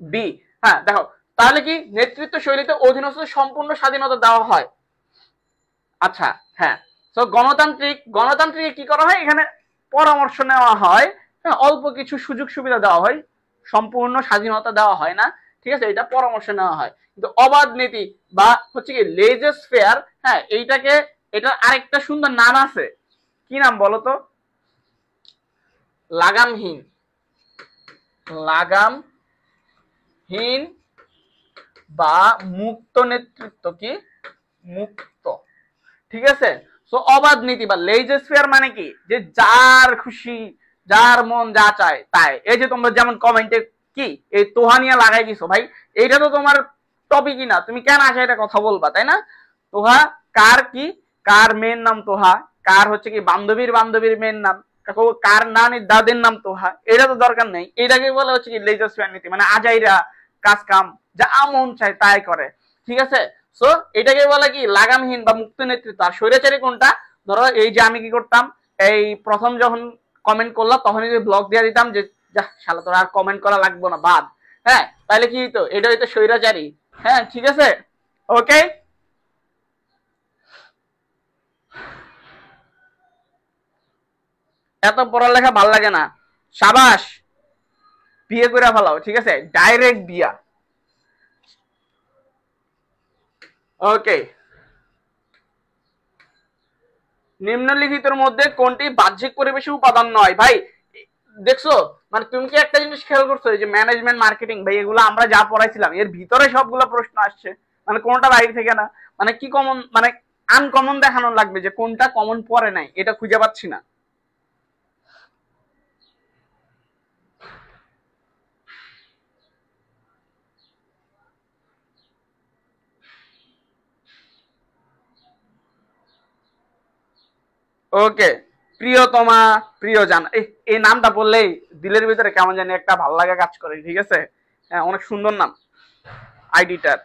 বি, হ্যাঁ দেখো, তাহলে কি নেতৃত্ব শৈলীতে অধীনস্থ সম্পূর্ণ স্বাধীনতা দেওয়া হয়। আচ্ছা, হ্যাঁ। তো গণতান্ত্রিক কি করা হয়, এখানে পরামর্শ নেওয়া হয়, হ্যাঁ, অল্প কিছু সুযোগ সুবিধা দেওয়া হয়, সম্পূর্ণ স্বাধীনতা দেওয়া হয় না, ঠিক আছে, এটা পরামর্শ নেওয়া হয়। কিন্তু অবাধ নীতি বা হচ্ছে কি লেজেস ফেয়ার, হ্যাঁ, এইটাকে, এটা আরেকটা সুন্দর নাম আছে, কি নাম বলো তো? লাগামহীন, লাগামহীন বা মুক্ত নেতৃত্ব, কি মুক্ত, ঠিক আছে। সো অবাধ নীতি বা লেজেসফেয়ার মানে কি, যে যার খুশি যার মন যা চায় তাই। এই যে তোমরা যেমন কমেন্টে কি এই তোহা নিয়ে লাগাই দিছো ভাই, এইটা তো তোমার টপিকই না, তুমি কেন আসে এটা কথা বলবা, তাই না? তোহা কার কি, কার মেয়ের নাম তোহা, কার হচ্ছে কি বান্ধবীর মেয়ের নাম, কার নানির দাদের নাম তোহা, এটা তো দরকার নেই। এটাকে বলে হচ্ছে কি লেজেসফেয়ার নীতি, মানে আজাইরা কাজ কাম যা মন চায় তাই করে, ঠিক আছে। সো এটাকে বলে কি লাগামহীন বা মুক্ত নেতৃত্ব। আর স্বৈরাচারী কোনটা? ধরো এই যে আমি কি করতাম, এই প্রথম যখন কমেন্ট করলাম তখনই যদি ব্লক দিয়ে দিতাম যে যা শালা তোর আর কমেন্ট করা লাগবে না বাদ, হ্যাঁ, তাহলে কি হইতো, এটা হইতো স্বৈরাচারী, হ্যাঁ, ঠিক আছে। ওকে, এত পড়ালেখা ভাল লাগে না, সাবাস, বিয়ে করে ফেলাও, ঠিক আছে, ডাইরেক্ট বিয়া। ওকে, নিম্নলিখিতের মধ্যে কোনটি বাহ্যিক পরিবেশের উপাদান নয়? ভাই দেখছো, মানে তুমি কি একটা জিনিস খেয়াল করছো, যে ম্যানেজমেন্ট মার্কেটিং ভাই এগুলো আমরা যা পড়াইছিলাম এর ভিতরে সবগুলো প্রশ্ন আসছে, মানে কোনটা বাইরে থেকে না। মানে কি কমন, মানে আনকমন দেখানো লাগবে যে কোনটা কমন পড়ে নাই, এটা খুঁজে পাচ্ছি না। ওকে, প্রিয়তমা, প্রিয়জান, এই নামটা বললেই দিলের ভিতরে কেমন জানি একটা ভাল লাগা কাজ করে, ঠিক আছে। হ্যাঁ, অনেক সুন্দর নাম আইডিটার,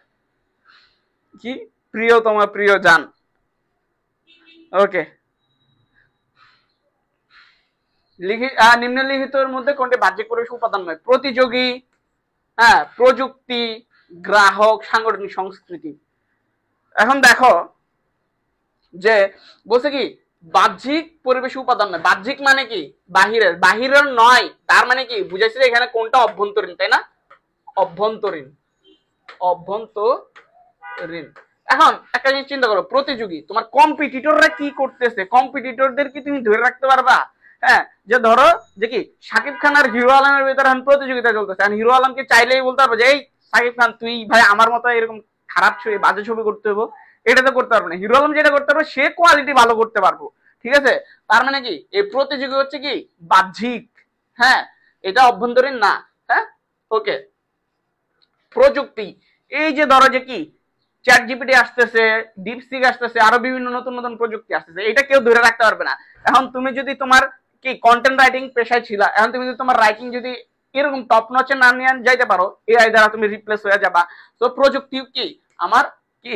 কি প্রিয়তমা প্রিয়জান। ওকে, নিম্নলিখিতের মধ্যে কোনটি বাহ্যিক পরিবেশ উপাদান নয়? প্রতিযোগী, হ্যাঁ, প্রযুক্তি, গ্রাহক, সাংগঠনিক সংস্কৃতি। এখন দেখো যে বলছে কি বাহ্যিক পরিবেশ উপাদান নয়, বাহ্যিক মানে কি বাহিরের নয়, তার মানে কি বুঝাইছে যে এখানে কোনটা অভ্যন্তরীণ, তাই না? অভ্যন্তরীণ, অভ্যন্তরীণ। এখন একটা জিনিস চিন্তা করো, প্রতিযোগী, তোমার কম্পিটিটররা কি করতেছে, কম্পিটিটরদের কি তুমি ধরে রাখতে পারবা? হ্যাঁ, যে ধরো যে কি শাকিব খান আর হিরো আলমের ভিতরে এখন প্রতিযোগিতা চলতেছে, আর হিরো আলমকে চাইলেই বলতে পারবো যে এই সাকিব খান তুই ভাই আমার মতো এরকম খারাপ ছবি বাজে ছবি করতে হবো, এটা তো করতে পারবো না। হিরো আলম যেটা করতে পারবো সে কোয়ালিটি ভালো করতে পারবো, ঠিক আছে। তার মানে কি এই প্রতিযোগী হচ্ছে কি বাহ্যিক, হ্যাঁ, এটা অভ্যন্তরীণ না। হ্যাঁ, ওকে। প্রযুক্তি, এই যে ধরো যে কি চ্যাট জিপিটি আসতেছে, ডিপসিক আসতেছে, আরো বিভিন্ন নতুন নতুন প্রযুক্তি আসতেছে, এটা কেউ ধরে রাখতে পারবে না। এখন তুমি যদি তোমার কি কন্টেন্ট রাইটিং পেশায় ছিল, এখন তুমি যদি তোমার রাইটিং যদি এরকম টপ নচে না নিয়ে যাইতে পারো, এআই দ্বারা তুমি রিপ্লেস হয়ে যাবা। তো প্রযুক্তি কি আমার কি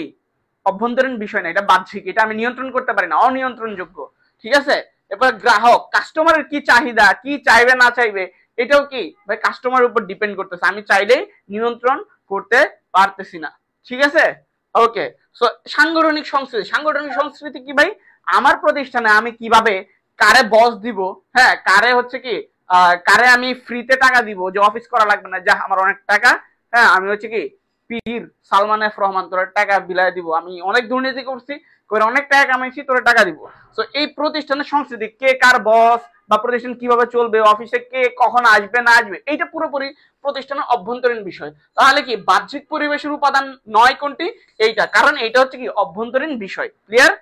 অভ্যন্তরীণ বিষয় না, এটা বাহ্যিক, এটা আমি নিয়ন্ত্রণ করতে পারি না, অনিয়ন্ত্রণযোগ্য, ঠিক আছে। এবার গ্রাহক, কাস্টমারের কি চাহিদা, কি চাইবে না চাইবে, এটাও কি ভাই কাস্টমারের উপর ডিপেন্ড করতেছে, আমি চাইলেই নিয়ন্ত্রণ করতে পারতেছি না, ঠিক আছে। ওকে। সো সাংগঠনিক সংস্কৃতি, সাংগঠনিক সংস্কৃতি কি ভাই আমার প্রতিষ্ঠানে আমি কিভাবে কারে বস দিব, হ্যাঁ, কারে হচ্ছে কি কারে আমি ফ্রিতে টাকা দিব যে অফিস করা লাগবে না, যা আমার অনেক টাকা, হ্যাঁ, আমি হচ্ছে কি পীর সালমান এফ রহমান তোর টাকা বিলাই দিব, আমি অনেক দুর্নীতি করছি করে অনেক টাকা কামাইছি তোর টাকা দিব। তো এই প্রতিষ্ঠানের সংস্কৃতি, কে কার বস বা প্রতিষ্ঠান কিভাবে চলবে, অফিসে কে কখন আসবে না আসবে, এইটা পুরোপুরি প্রতিষ্ঠানের অভ্যন্তরীণ বিষয়। তাহলে কি বাহ্যিক পরিবেশের উপাদান নয় কোনটি, এইটা, কারণ এইটা হচ্ছে কি অভ্যন্তরীণ বিষয়। ক্লিয়ার?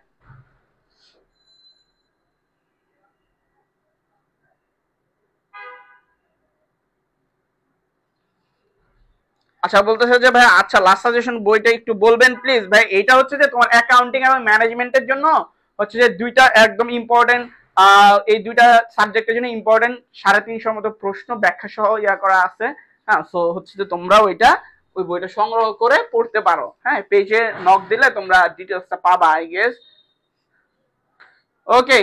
আচ্ছা, বলতেছে যে ভাই আচ্ছা লাস্ট সাজেশন বইটা একটু বলবেন প্লিজ ভাই। এটা হচ্ছে যে তোমার অ্যাকাউন্টিং এবং ম্যানেজমেন্টের জন্য হচ্ছে যে দুইটা একদম ইম্পর্টেন্ট, এই দুইটা সাবজেক্টের জন্য ইম্পর্টেন্ট 350 মতো প্রশ্ন ব্যাখ্যা সহ ইয়া করা আছে। হ্যাঁ, সো হচ্ছে যে তোমরাও এটা ওই বইটা সংগ্রহ করে পড়তে পারো। হ্যাঁ, পেজে নক দিলে তোমরা ডিটেলসটা পাবা আই গেস। ওকে।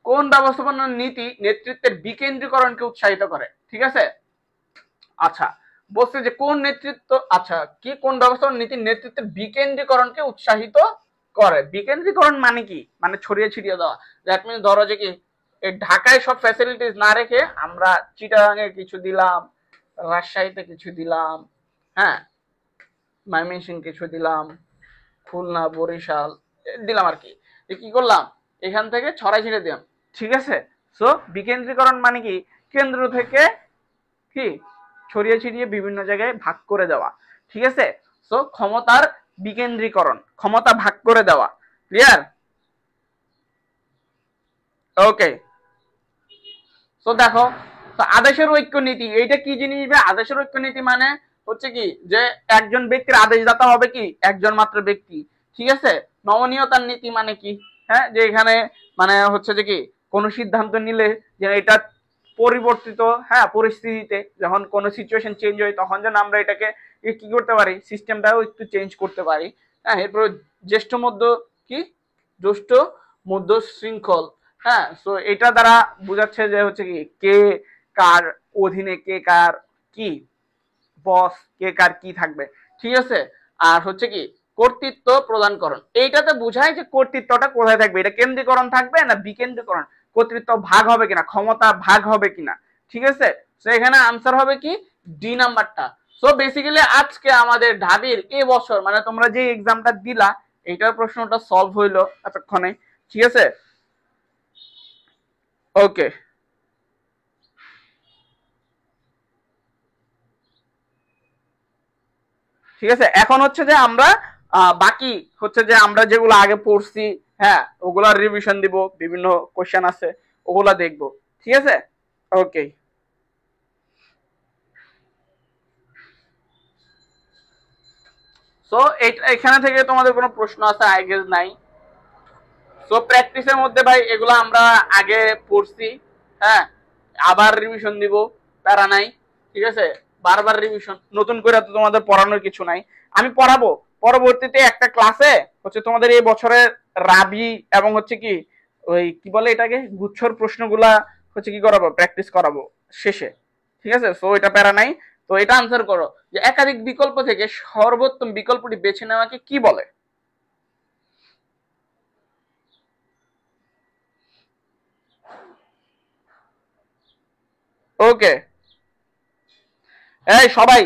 কোন ব্যবস্থাপনা নীতি নেতৃত্বের বিকেন্দ্রীকরণকে উৎসাহিত করে, ঠিক আছে। আচ্ছা, বলছে যে কোন নেতৃত্ব, আচ্ছা কি কোন ব্যবস্থাপনা নীতি নেতৃত্বের বিকেন্দ্রীকরণকে উৎসাহিত করে। বিকেন্দ্রীকরণ মানে কি, মানে ছড়িয়ে ছিটিয়ে দেওয়া। দ্যাট মিনস ধরো যে কি এই ঢাকায় সব ফ্যাসিলিটিস না রেখে আমরা চিটাগাঙে কিছু দিলাম, রাজশাহীতে কিছু দিলাম, হ্যাঁ, ময়মনসিংহ কিছু দিলাম, খুলনা বরিশাল দিলাম আর কি, কি করলাম এখান থেকে ছড়াই ছিটে দিলাম, ঠিক আছে। সো বিকেন্দ্রীকরণ মানে কি কেন্দ্র থেকে কি ছড়িয়ে ছিটিয়ে বিভিন্ন জায়গায় ভাগ করে দেওয়া, ঠিক আছে। সো ক্ষমতার বিকেন্দ্রীকরণ, ক্ষমতা ভাগ করে দেওয়া। ক্লিয়ার? ওকে। সো দেখো, তো আদেশের ঐক্য নীতি এইটা কি জিনিস? আদেশের ঐক্য নীতি মানে হচ্ছে কি যে একজন ব্যক্তির আদেশদাতা হবে কি একজন মাত্র ব্যক্তি, ঠিক আছে। নমনীয়তার নীতি মানে কি, হ্যাঁ, যে এখানে মানে হচ্ছে যে কি কোন সিদ্ধান্ত নিলে যে এটা পরিবর্তিত, হ্যাঁ, পরিস্থিতিতে যখন কোন সিচুয়েশন চেঞ্জ হয় তখন যেন আমরা এটাকে কি করতে পারি, সিস্টেমটাও একটু চেঞ্জ করতে পারি। হ্যাঁ, এরপর জ্যেষ্ঠ মধ্য কি জ্যেষ্ঠ মধ্য শৃঙ্খল, হ্যাঁ। সো এটা দ্বারা বোঝাচ্ছে যে হচ্ছে কি কে কার অধীনে, কে কার কি বস, কে কার কি থাকবে, ঠিক আছে। আর হচ্ছে কি কর্তৃত্ব প্রদানকরণ, এইটাতে বোঝায় যে কর্তৃত্বটা কোথায় থাকবে, এটা কেন্দ্রীকরণ থাকবে না বিকেন্দ্রীকরণ, কর্তৃত্ব ভাগ হবে কিনা, ক্ষমতা ভাগ হবে কিনা, ঠিক আছে। তো এখানে আনসার হবে কি ডি নাম্বারটা। সো বেসিক্যালি আজকে আমাদের ঢাবির এ বছর মানে তোমরা যে এক্সামটা দিলা এইটার প্রশ্নটা সলভ হইলো এতক্ষণে, ঠিক আছে। ওকে। ঠিক আছে, এখন হচ্ছে যে আমরা বাকি হচ্ছে যে আমরা যেগুলো আগে পড়ছি, হ্যাঁ, ওগুলার রিভিশন দিব, বিভিন্ন কোশ্চেন আছে ওগুলা দেখবো, ঠিক আছে। ওকে। সো এখানে থেকে তোমাদের কোনো প্রশ্ন আছে আই গেস নাই। সো প্র্যাকটিসের মধ্যে ভাই এগুলো আমরা আগে পড়ছি, হ্যাঁ, আবার রিভিশন দিব, প্যারা নাই, ঠিক আছে। বারবার রিভিশন, নতুন করে তো তোমাদের পড়ানোর কিছু নাই, আমি পড়াবো পরবর্তীতে একটা ক্লাসে হচ্ছে তোমাদের এই বছরের রাবি এবং হচ্ছে কি ওই কি বলে এটাকে গুচ্ছর প্রশ্নগুলা হচ্ছে কি করাবো, প্র্যাকটিস করাবো শেষে, ঠিক আছে। সো এটা প্যারা নাই। তো এটা আনসার করো যে একাধিক বিকল্প থেকে সর্বোত্তম বিকল্পটি বেছে নেওয়াকে কি বলে। ওকে। এই সবাই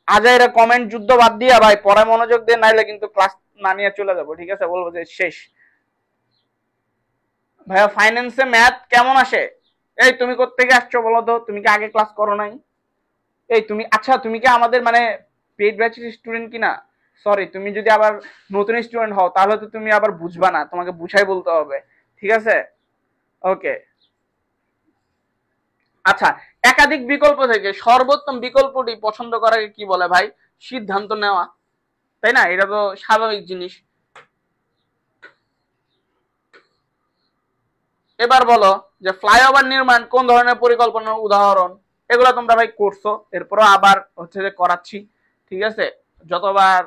আজাইরা কমেন্ট যুদ্ধ বাদ দিয়া ভাই পড়ায় মনোযোগ দিয়ে, নাইলে কিন্তু ক্লাস না নিয়ে চলে যাবো, ঠিক আছে, বলবো যে শেষ। ভাইয়া ফাইন্যান্সে ম্যাথ কেমন আসে? এই তুমি কোত্থেকে আসছো বলো তো, তুমি কি আগে ক্লাস করো নাই? এই তুমি, আচ্ছা তুমি কি আমাদের মানে পেইড ব্যাচের স্টুডেন্ট কিনা? সরি, তুমি যদি আবার নতুন স্টুডেন্ট হও তাহলে তো তুমি আবার বুঝবা না, তোমাকে বুঝাই বলতে হবে, ঠিক আছে? ওকে। আচ্ছা, একাধিক বিকল্প থেকে সর্বোত্তম বিকল্পটি পছন্দ করাকে কি বলে ভাই? সিদ্ধান্ত নেওয়া, তাই না? এটা তো স্বাভাবিক জিনিস। এবার বলো যে ফ্লাইওভার নির্মাণ কোন ধরনের পরিকল্পনার উদাহরণ? এগুলো তোমরা ভাই করছো, এরপরও আবার হচ্ছে যে করাচ্ছি, ঠিক আছে? যতবার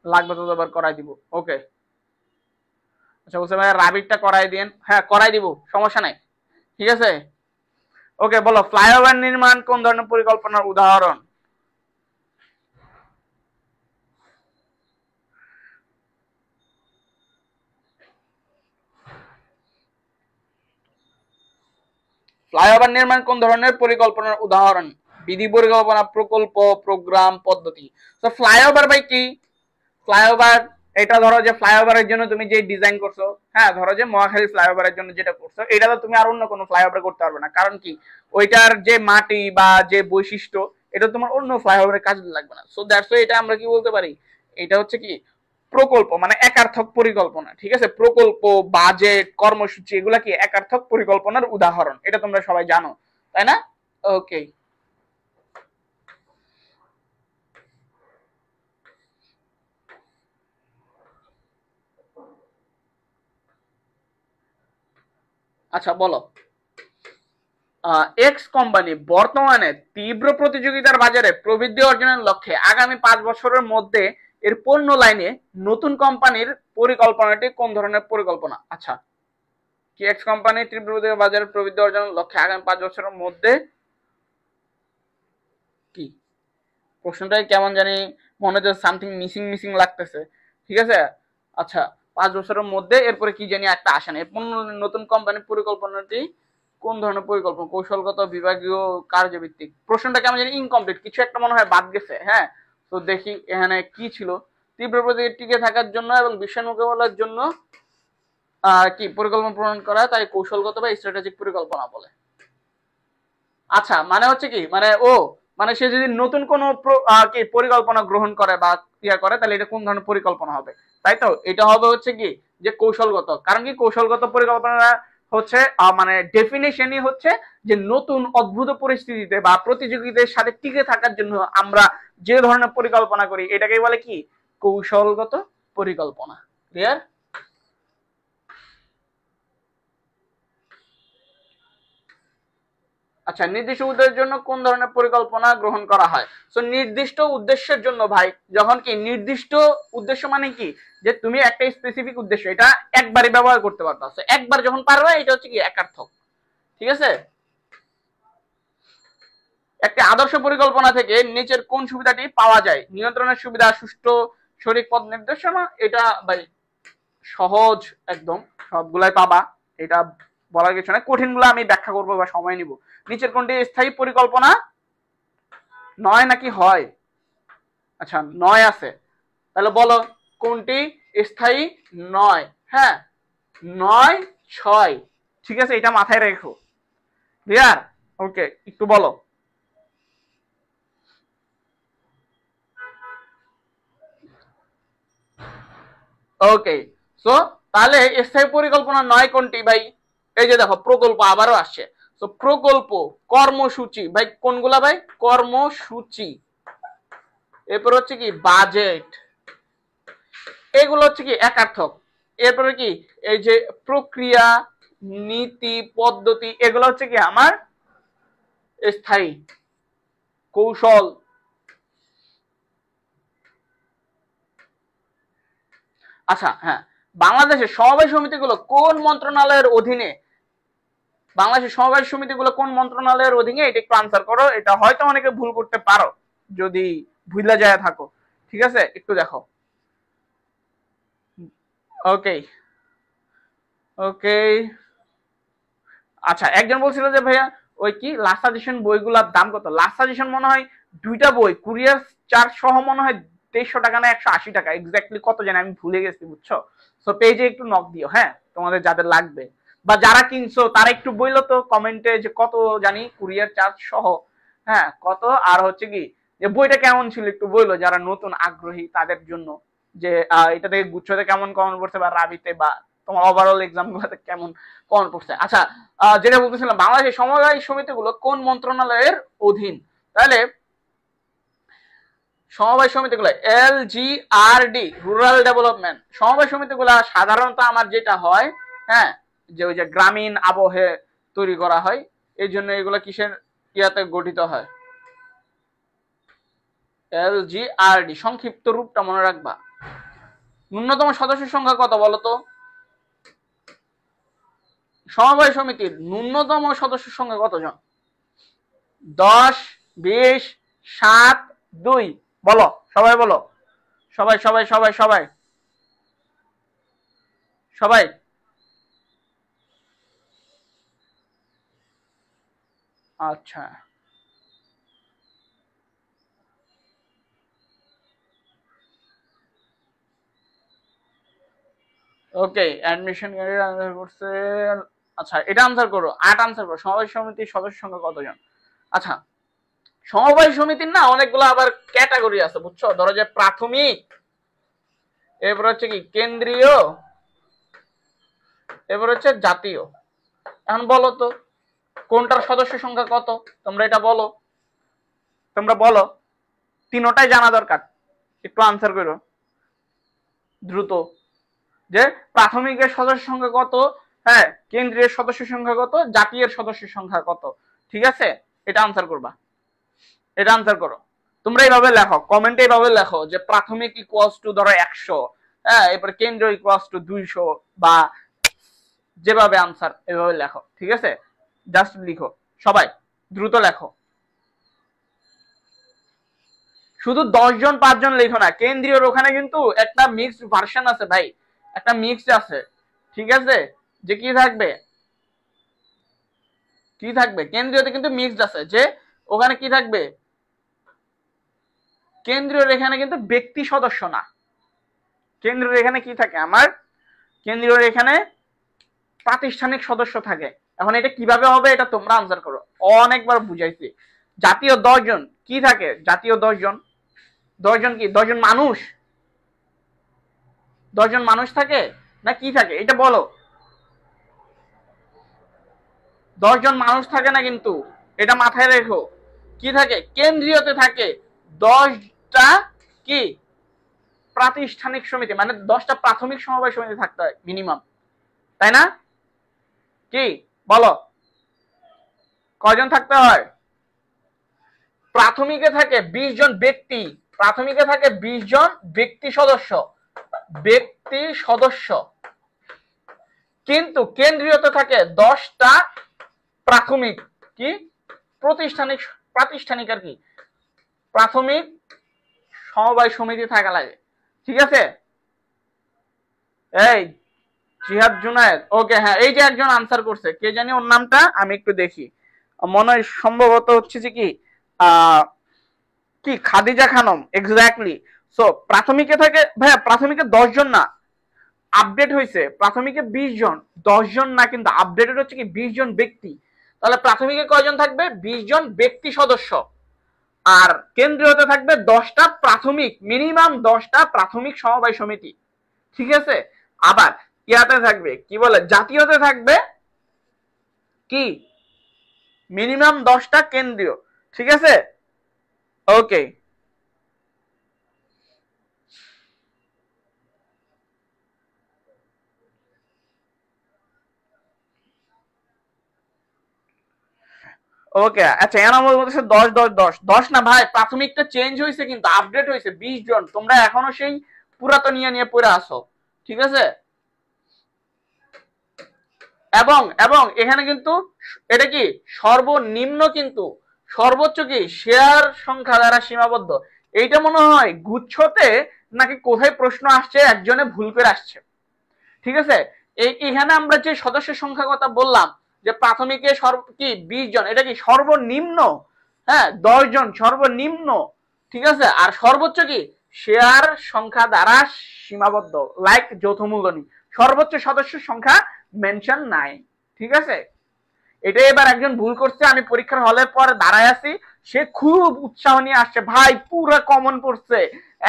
লাগবে ততবার করাই দিব। ওকে। আচ্ছা বলছে ভাই রাবিটটা করাই দিন। হ্যাঁ করাই দিব, সমস্যা নাই, ঠিক আছে? ওকে, বলো ফ্লাইওভার নির্মাণ কোন ধরনের পরিকল্পনার উদাহরণ? ফ্লাইওভার নির্মাণ কোন ধরনের পরিকল্পনার উদাহরণ? বিধি, পরিকল্পনা, প্রকল্প, প্রোগ্রাম, পদ্ধতি। তো ফ্লাইওভার ভাই কি? ফ্লাইওভার, এটা ধরো যে ফ্লাইওভারের জন্য তুমি যে ডিজাইন করছো, হ্যাঁ ধরো যে মহাখালী ফ্লাইওভারের জন্য যেটা করছো, এটা তো তুমি আর অন্য কোনো ফ্লাইওভার করতে পারবে না। কারণ কি, ওইটার যে মাটি বা যে বৈশিষ্ট্য, এটা তোমার অন্য ফ্লাইওভারের কাজে লাগবে না। সো দ্যাটস ওয়াই এটা আমরা কি বলতে পারি, এটা হচ্ছে কি প্রকল্প, মানে একার্থক পরিকল্পনা, ঠিক আছে? প্রকল্প, বাজেট, কর্মসূচি, এগুলা কি একার্থক পরিকল্পনার উদাহরণ, এটা তোমরা সবাই জানো, তাই না? ওকে। আচ্ছা বলো, এক্স কোম্পানি বর্তমানে তীব্র প্রতিযোগিতার বাজারে প্রবৃদ্ধি অর্জনের লক্ষ্যে আগামী 5 বছরের মধ্যে এর পণ্য লাইনে নতুন কোম্পানির পরিকল্পনাটি কোন ধরনের পরিকল্পনা? আচ্ছা, কি এক্স কোম্পানি তীব্র বাজারে প্রবৃদ্ধি অর্জনের লক্ষ্যে আগামী 5 বছরের মধ্যে কি? প্রশ্নটাই কেমন জানি মনে হচ্ছে সামথিং মিসিং মিসিং লাগতেছে, ঠিক আছে? আচ্ছা, 5 বছরের মধ্যে এরপরে কি জানি একটা আসে না, পণ্য নতুন কোম্পানির পরিকল্পনাটি কোন ধরনের পরিকল্পনা? কৌশলগত, বিভাগীয়, কার্যভিত্তিক। প্রশ্নটা কেমন জানি ইনকমপ্লিট, কিছু একটা মনে হয় বাদ গেছে। হ্যাঁ, তো দেখি এখানে কি ছিল। তীব্র প্রতিযোগিতায় টিকে থাকার জন্য এবং বিশ্বের মোকাবেলার জন্য কি পরিকল্পনা প্রণয়ন করা, তাই কৌশলগত বা স্ট্র্যাটেজিক পরিকল্পনা বলে। আচ্ছা, মানে হচ্ছে কি, মানে ও মানে সে যদি নতুন কোনো কি পরিকল্পনা গ্রহণ করে বা ইয়া করে, তাহলে এটা কোন ধরনের পরিকল্পনা হবে, তাই তো? এটা হবে হচ্ছে কি যে কৌশলগত। কারণ কি, কৌশলগত পরিকল্পনা হচ্ছে মানে ডেফিনেশনই হচ্ছে যে নতুন অদ্ভুত পরিস্থিতিতে বা প্রতিযোগীদের সাথে টিকে থাকার জন্য আমরা যে ধরনের পরিকল্পনা করি, এটাকেই বলে কি কৌশলগত পরিকল্পনা। ক্লিয়ার? আচ্ছা, নির্দিষ্ট উদ্দেশ্যের জন্য কোন ধরনের পরিকল্পনা গ্রহণ করা হয়? সো নির্দিষ্ট উদ্দেশ্যের জন্য ভাই, যখন কি নির্দিষ্ট উদ্দেশ্য মানে কি, যে তুমি একটা স্পেসিফিক উদ্দেশ্য এটা একবারই ব্যবহার করতে পারবে, সো একবার যখন পারবে এটা হচ্ছে কি একার্থক, ঠিক আছে? একটি আদর্শ পরিকল্পনা থেকে নিচের কোন সুবিধাটি পাওয়া যায়? নিয়ন্ত্রণের সুবিধা, সুষ্ঠু সঠিক পথ নির্দেশনা। এটা ভাই সহজ একদম, সবগুলাই পাবা, এটা বলার কিছু না। কঠিনগুলো আমি ব্যাখ্যা করবো বা সময় নিব। নিচের কোনটি স্থায়ী পরিকল্পনা নয় নাকি হয়? আচ্ছা, নয় আছে, তাহলে বলো কোনটি স্থায়ী নয়? হ্যাঁ, 9, 6, ঠিক আছে, এটা মাথায় রেখো। ক্লিয়ার? ওকে, একটু বলো। ওকে, সো তাহলে স্থায়ী পরিকল্পনা নয় কোনটি ভাই? এই যে দেখো প্রকল্প আবারও আসছে। তো প্রকল্প, কর্মসূচি ভাই কোনগুলা ভাই? কর্মসূচি, এরপর হচ্ছে কি বাজেট, এগুলো হচ্ছে কি একার্থক। এরপরে কি এই যে প্রক্রিয়া, নীতি, পদ্ধতি, এগুলো হচ্ছে কি আমার স্থায়ী। কৌশল, আচ্ছা হ্যাঁ, বাংলাদেশের সমবায় সমিতিগুলো কোন মন্ত্রণালয়ের অধীনে? বাংলাদেশের সমবায় সমিতিগুলো কোন মন্ত্রণালয়ের অধীনে? এটা একটু আনসার করো, এটা হয়তো অনেকে ভুল করতে পারো যদি ভুলা যায় থাকো, ঠিক আছে? একটু দেখো। ওকে, ওকে। আচ্ছা, একজন বলছিল যে ভাইয়া ওই কি লাস্ট সাজেশন বইগুলোর দাম কত? লাস্ট সাজেশন মনে হয় দুইটা বই কুরিয়ার চার্জ সহ মনে হয় 150 টাকা না 180 টাকা, এক্স্যাক্টলি কত জানি আমি ভুলে গেছি, বুঝছো? সো পেজে একটু নক দিও, হ্যাঁ, তোমাদের যাদের লাগবে বা যারা কিনছো তারা একটু বললো তো কমেন্টে যে কত জানি কুরিয়ার চার্জ সহ, হ্যাঁ কত, আর হচ্ছে কি যে বইটা কেমন ছিল একটু বললো যারা নতুন আগ্রহী তাদের জন্য, যে এটা থেকে গুচ্ছতে কেমন কমন পড়ছে বা রাবিতে বা তোমার ওভারঅল এক্সাম গুলোতে কেমন কমন পড়ছে। আচ্ছা যেটা বলতেছিলাম, বাংলাদেশের সমবায় সমিতিগুলো কোন মন্ত্রণালয়ের অধীন? তাহলে সমবায় সমিতিগুলো LGRD, রুরাল ডেভেলপমেন্ট। সমবায় সমিতিগুলো সাধারণত আমার যেটা হয়, হ্যাঁ যে ওই যে গ্রামীণ আবহে তৈরি করা হয়, এই জন্য এগুলো কিসের ইয়াতে গঠিত হয়? LGRD, সংক্ষিপ্ত রূপটা মনে রাখবা। ন্যূনতম সদস্য সংখ্যা কত বলতো? সমবায় সমিতির ন্যূনতম সদস্য সংখ্যা কতজন? 10, 20, 7, 2 বলো, সবাই বলো, সবাই সবাই সবাই সবাই সবাই। আচ্ছা ওকে, অ্যাডমিশন আনসার করছে। আচ্ছা এটা আনসার করো, 8 আনসার করো। সমবায় সমিতির সদস্য সংখ্যা কতজন? আচ্ছা সমবায় সমিতির না অনেকগুলো আবার ক্যাটাগরি আছে বুঝছো, ধরো যে প্রাথমিক, এরপর হচ্ছে কি কেন্দ্রীয়, এরপর হচ্ছে জাতীয়। এখন বলো তো কোনটার সদস্য সংখ্যা কত? তোমরা এটা বলো, তোমরা বলো, তিনোটাই জানা দরকার, একটু আনসার করো দ্রুত। যে প্রাথমিকের সদস্য সংখ্যা কত, হ্যাঁ কেন্দ্রীয় সদস্য সংখ্যা কত, জাতীয় সদস্য সংখ্যা কত, ঠিক আছে? এটা আনসার করবা, এটা আনসার করো। তোমরা এইভাবে লেখো, কমেন্টে এইভাবে লেখো যে প্রাথমিক ইকুয়ালস টু ধরো 100, হ্যাঁ এরপর কেন্দ্র ইকুয়ালস টু 200, বা যেভাবে আনসার এভাবে লেখো, ঠিক আছে? জাস্ট লিখো সবাই, দ্রুত লেখো। শুধু 10 জন 5 জন লেখো না, কেন্দ্রীয়র ওখানে কিন্তু একটা মিক্সড ভার্সন আছে ভাই, একটা মিক্সড আছে, ঠিক আছে? যে কি থাকবে, কি থাকবে কেন্দ্রীয়তে কিন্তু মিক্সড আছে, যে ওখানে কি থাকবে, কেন্দ্রীয় এখানে কিন্তু ব্যক্তি সদস্য না, কেন্দ্রীয় এখানে কি থাকে আমার, কেন্দ্রীয় এখানে প্রাতিষ্ঠানিক সদস্য থাকে। এখন এটা কিভাবে হবে এটা তোমরা আনসার করো, অনেকবার বুঝাইছি। জাতীয় 10 জন কি থাকে, জাতীয় 10 জন, 10 জন কি 10 জন মানুষ, 10 জন মানুষ থাকে না কি থাকে এটা বলো? 10 জন মানুষ থাকে না কিন্তু, এটা মাথায় রেখো। কি থাকে কেন্দ্রীয়তে থাকে 10টা কি প্রাতিষ্ঠানিক সমিতি, মানে 10টা প্রাথমিক সমবায় সমিতি থাকতে হয় মিনিমাম, তাই না? কি বলো কয়জন থাকতে হয়? প্রাথমিকে থাকে 20 জন ব্যক্তি, প্রাথমিকে থাকে 20 জন ব্যক্তি সদস্য, ব্যক্তি সদস্য, কিন্তু কেন্দ্রীয়তে থাকে 10টা প্রাথমিক কি প্রাতিষ্ঠানিক, প্রাতিষ্ঠানিক আর কি প্রাথমিক সমবায় সমিতি থাকা লাগে, ঠিক আছে? এই জিহাদ জুনায়েদ, ওকে হ্যাঁ এই যে একজন আনসার করছে, কে জানি ওর নামটা, আমি একটু দেখি, মনে হয় সম্ভবত হচ্ছে যে কি কি খাদিজা খানম, এক্স্যাক্টলি। সো প্রাথমিকে থাকে ভাইয়া, প্রাথমিকে 10 জন না, আপডেট হয়েছে প্রাথমিকে 20 জন, 10 জন না কিন্তু আপডেটেড হচ্ছে কি 20 জন ব্যক্তি। তাহলে প্রাথমিকে কয়জন থাকবে, 20 জন ব্যক্তি সদস্য, আর কেন্দ্রীয়তে থাকবে 10টা প্রাথমিক, মিনিমাম 10টা প্রাথমিক সমবায় সমিতি, ঠিক আছে? আবার ইয়াতে থাকবে কি বলে, জাতীয়তে থাকবে কি মিনিমাম 10টা কেন্দ্রীয়, ঠিক আছে? ওকে ওকে আচ্ছা এনামল বলতেছে 10 10 10 10 না ভাই, প্রাথমিকটা চেঞ্জ হয়েছে কিন্তু আপডেট হয়েছে 20 জন, তোমরা এখনো সেই পুরাতন নিয়ে নিয়ে পড়ে আসো, ঠিক আছে? এবং এবং এখানে কিন্তু এটা কি সর্বনিম্ন, কিন্তু সর্বোচ্চ কি শেয়ার সংখ্যা দ্বারা সীমাবদ্ধ। এইটা মনে হয় গুচ্ছতে নাকি কোথায় প্রশ্ন আসছে, একজনে ভুল করে আসছে, ঠিক আছে? এখানে আমরা যে সদস্য সংখ্যা কথা বললাম, যে প্রাথমিকে কি 20 জন, এটা কি সর্বনিম্ন, হ্যাঁ 10 জন সর্বনিম্ন, ঠিক আছে? আর সর্বোচ্চ কি শেয়ার সংখ্যা দ্বারা সীমাবদ্ধ, লাইক যৌথ মূলধনী, সর্বোচ্চ সদস্য সংখ্যা মেনশন নাই, ঠিক আছে? এটা এবার একজন ভুল করছে, আমি পরীক্ষার হলের পর দাঁড়ায় আছি, সে খুব উৎসাহ নিয়ে আসছে, ভাই পুরো কমন পড়ছে,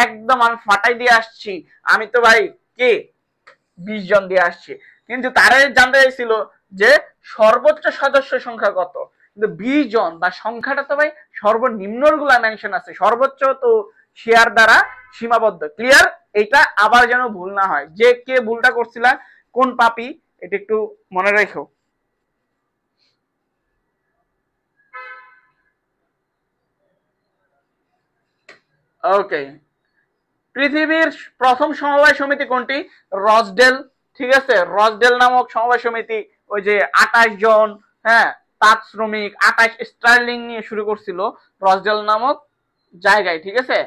একদম আমি ফাটাই দিয়ে আসছি, আমি তো ভাই কে 20 জন দিয়ে আসছি। কিন্তু তারা জানতে চাইছিল যে সর্বোচ্চ সদস্য সংখ্যা কত, কিন্তু 20 জন বা সংখ্যাটা তো ভাই সর্বনিম্ন গুলা মেনশন আছে, সর্বোচ্চ তো শেয়ার দ্বারা সীমাবদ্ধ। ক্লিয়ার? এটা আবার যেন ভুল না হয়, যে কে ভুলটা করছিল কোন পাপি, এটা একটু মনে রেখো। ওকে, পৃথিবীর প্রথম সমবায় সমিতি কোনটি? রসডেল। ঠিক আছে, রসডেল নামক সমবায় সমিতি, ওই যে 28 জন, হ্যাঁ, তাঁত শ্রমিক 28 স্টার্লিং নিয়ে শুরু করছিল রসডেল নামক জায়গায়। ঠিক আছে,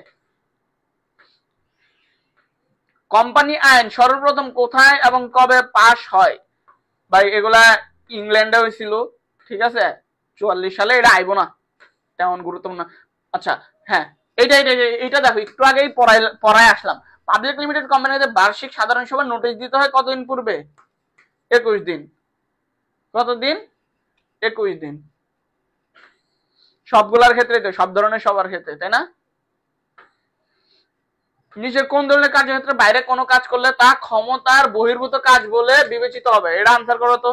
কোম্পানি আইন সর্বপ্রথম কোথায় এবং কবে পাশ হয়? ভাই এগুলা ইংল্যান্ডে হয়েছিল। ঠিক আছে, 44 সালে। এটা আইবো না, তেমন গুরুত্বপূর্ণ। আচ্ছা, হ্যাঁ, এটা দেখো, একটু আগেই পড়ায় আসলাম। পাবলিক লিমিটেড কোম্পানিতে বার্ষিক সাধারণ সভার নোটিশ দিতে হয় কতদিন পূর্বে? 21 দিন। কতদিন? 21 দিন। সবগুলার ক্ষেত্রে তো, সব ধরনের সবার ক্ষেত্রে, তাই না? নিচে কোন ধরনের কার্যক্ষেত্রের বাইরে কোনো কাজ করলে তা ক্ষমতার বহির্ভূত কাজ বলে বিবেচিত হবে? এটা আনসার করো তো।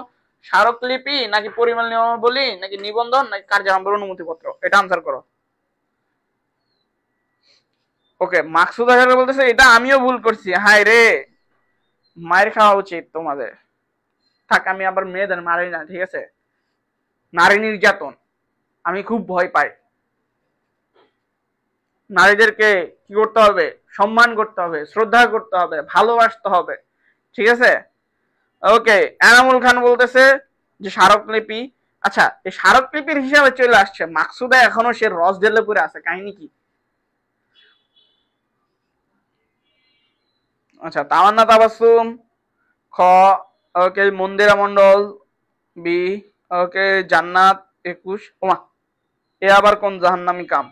স্মারকলিপি নাকি পরিমাণ নিয়মাবলী নাকি নিবন্ধন নাকি কার্যারম্ভের অনুমতিপত্র? এটা আনসার করো। ওকে, মাকসুদ আজহার বলতেছে এটা আমিও ভুল করছি, হায় রে, মায়ের খাওয়া উচিত তোমাদের। থাক, আমি আবার মেয়েদের মারি না, ঠিক আছে? নারী নির্যাতন আমি খুব ভয় পাই। নারীদেরকে কি করতে হবে? সম্মান করতে হবে, শ্রদ্ধা করতে হবে, ভালোবাসতে হবে। ঠিক আছে, ওকে। এনামুল খান বলতেছে যে স্মারকলিপি। আচ্ছা, এই স্মারকলিপির হিসাবে চলে আসছে, মাকসুদা এখনো সে রসডেলে পড়ে আছে, কাহিনী কি? আচ্ছা, তামান্না তাবাসসুম খ। ওকে, মন্দিরা মন্ডল বি। ওকে, জান্নাত 21। ওমা, এ আবার কোন জাহান্নামী কাম?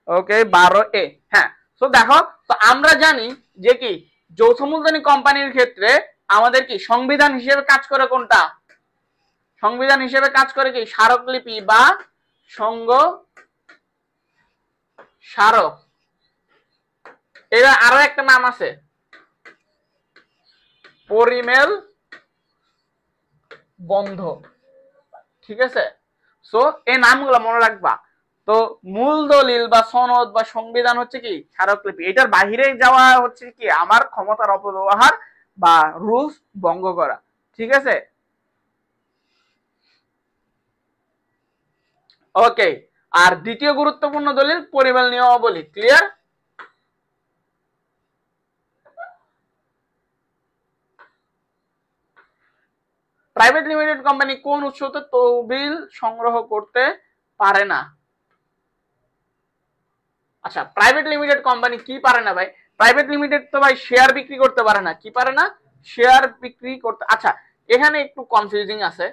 ওকে, 12 এ। হ্যাঁ, তো দেখো, তো আমরা জানি যে কি যৌথ মূলধনী কোম্পানির ক্ষেত্রে আমাদের কি সংবিধান হিসেবে কাজ করে কোনটা? সংবিধান হিসেবে কাজ করে কি স্মারকলিপি বা সংঘ স্মারক। এর আরো একটা নাম আছে, পরিমেল বন্ধ। ঠিক আছে, সো এই নামগুলো মনে রাখবা। তো মূল দলিল বা সনদ বা সংবিধান হচ্ছে কি স্মারকলিপি। এটার বাহিরে যাওয়া হচ্ছে কি আমার ক্ষমতার অপব্যবহার বা রুলস ভঙ্গ করা। ঠিক আছে, ওকে। আর দ্বিতীয় গুরুত্বপূর্ণ দলিল পরিমেল নিয়মাবলী। ক্লিয়ার? প্রাইভেট লিমিটেড কোম্পানি কোন উৎস হতে তহবিল সংগ্রহ করতে পারে না? আচ্ছা, প্রাইভেট লিমিটেড কোম্পানি কি পারে না ভাই? প্রাইভেট লিমিটেড তো ভাই শেয়ার বিক্রি করতে পারে না। কি পারে না? শেয়ার বিক্রি করতে। আচ্ছা, এখানে একটু কনফিউজিং আছে।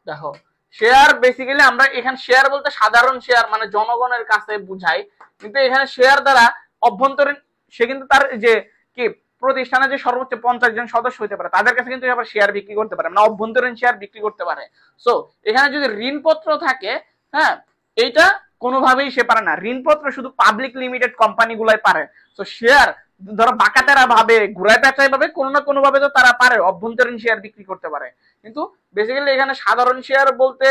দেখো, শেয়ার বেসিক্যালি আমরা এখানে শেয়ার বলতে সাধারণ শেয়ার মানে জনগণের কাছে বুঝাই, কিন্তু এখানে শেয়ার দ্বারা অভ্যন্তরীণ, সে কিন্তু তার যে কি প্রতিষ্ঠানে যে সর্বোচ্চ 50 জন সদস্য হতে পারে তাদের কাছে কিন্তু আবার শেয়ার বিক্রি করতে পারে, মানে অভ্যন্তরীণ শেয়ার বিক্রি করতে পারে। সো এখানে যদি ঋণপত্র থাকে, হ্যাঁ, এইটা কোনোভাবেই সে পারে না। ঋণপত্র শুধু পাবলিক লিমিটেড কোম্পানি গুলাই পারে। তো শেয়ার ধরো বাকাতেরা ভাবে, ঘুরায় পেঁচায় ভাবে, কোনো না কোনো ভাবে তো তারা পারে অভ্যন্তরীণ শেয়ার বিক্রি করতে পারে। কিন্তু বেসিক্যালি এখানে সাধারণ শেয়ার বলতে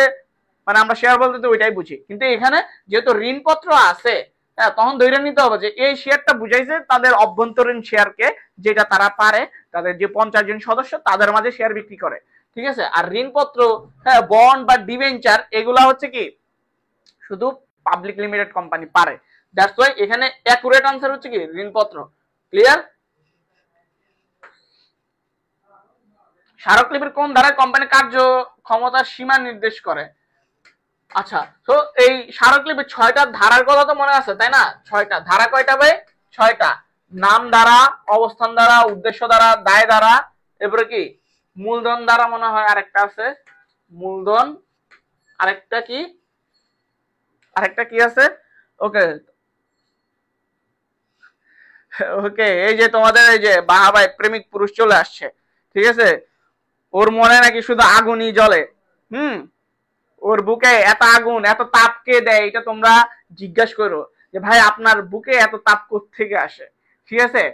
মানে আমরা শেয়ার বলতে তো ওইটাই বুঝি, কিন্তু এখানে যেহেতু ঋণপত্র আছে, হ্যাঁ, তখন ধরে নিতে হবে যে এই শেয়ারটা বুঝাইছে তাদের অভ্যন্তরীণ শেয়ারকে, যেটা তারা পারে তাদের যে 50 জন সদস্য তাদের মাঝে শেয়ার বিক্রি করে। ঠিক আছে, আর ঋণপত্র, হ্যাঁ, বন্ড বা ডিবেঞ্চার, এগুলা হচ্ছে কি শুধু পাবলিক লিমিটেড কোম্পানি পারে। দ্যাটস ওয়াই এখানে অ্যাকুরেট আনসার হচ্ছে কি ঋণপত্র। ক্লিয়ার? স্মারকলিপির কোন ধারায় কোম্পানি কার্য ক্ষমতার সীমা নির্দেশ করে? আচ্ছা, তো এই স্মারকলিপির 6টা ধারার কথা তো মনে আছে, তাই না? 6টা ধারা। কয়টা ভাই? 6টা। নাম দ্বারা, অবস্থান দ্বারা, উদ্দেশ্য দ্বারা, দায় দ্বারা, এরপরে কি মূলধন দ্বারা মনে হয় আরেকটা আছে, মূলধন। আরেকটা কি, আরেকটা কি আছে? ওকে, ওকে, এই যে তোমাদের এই যে বাহাবাই প্রেমিক পুরুষ চলে আসছে। ঠিক আছে, ওর মনে নাকি শুধু আগুনই জ্বলে। হুম, ওর বুকে এত আগুন এত তাপ কে দেয়, এটা তোমরা জিজ্ঞাসা করো যে ভাই আপনার বুকে এত তাপ কোত্থেকে আসে। ঠিক আছে,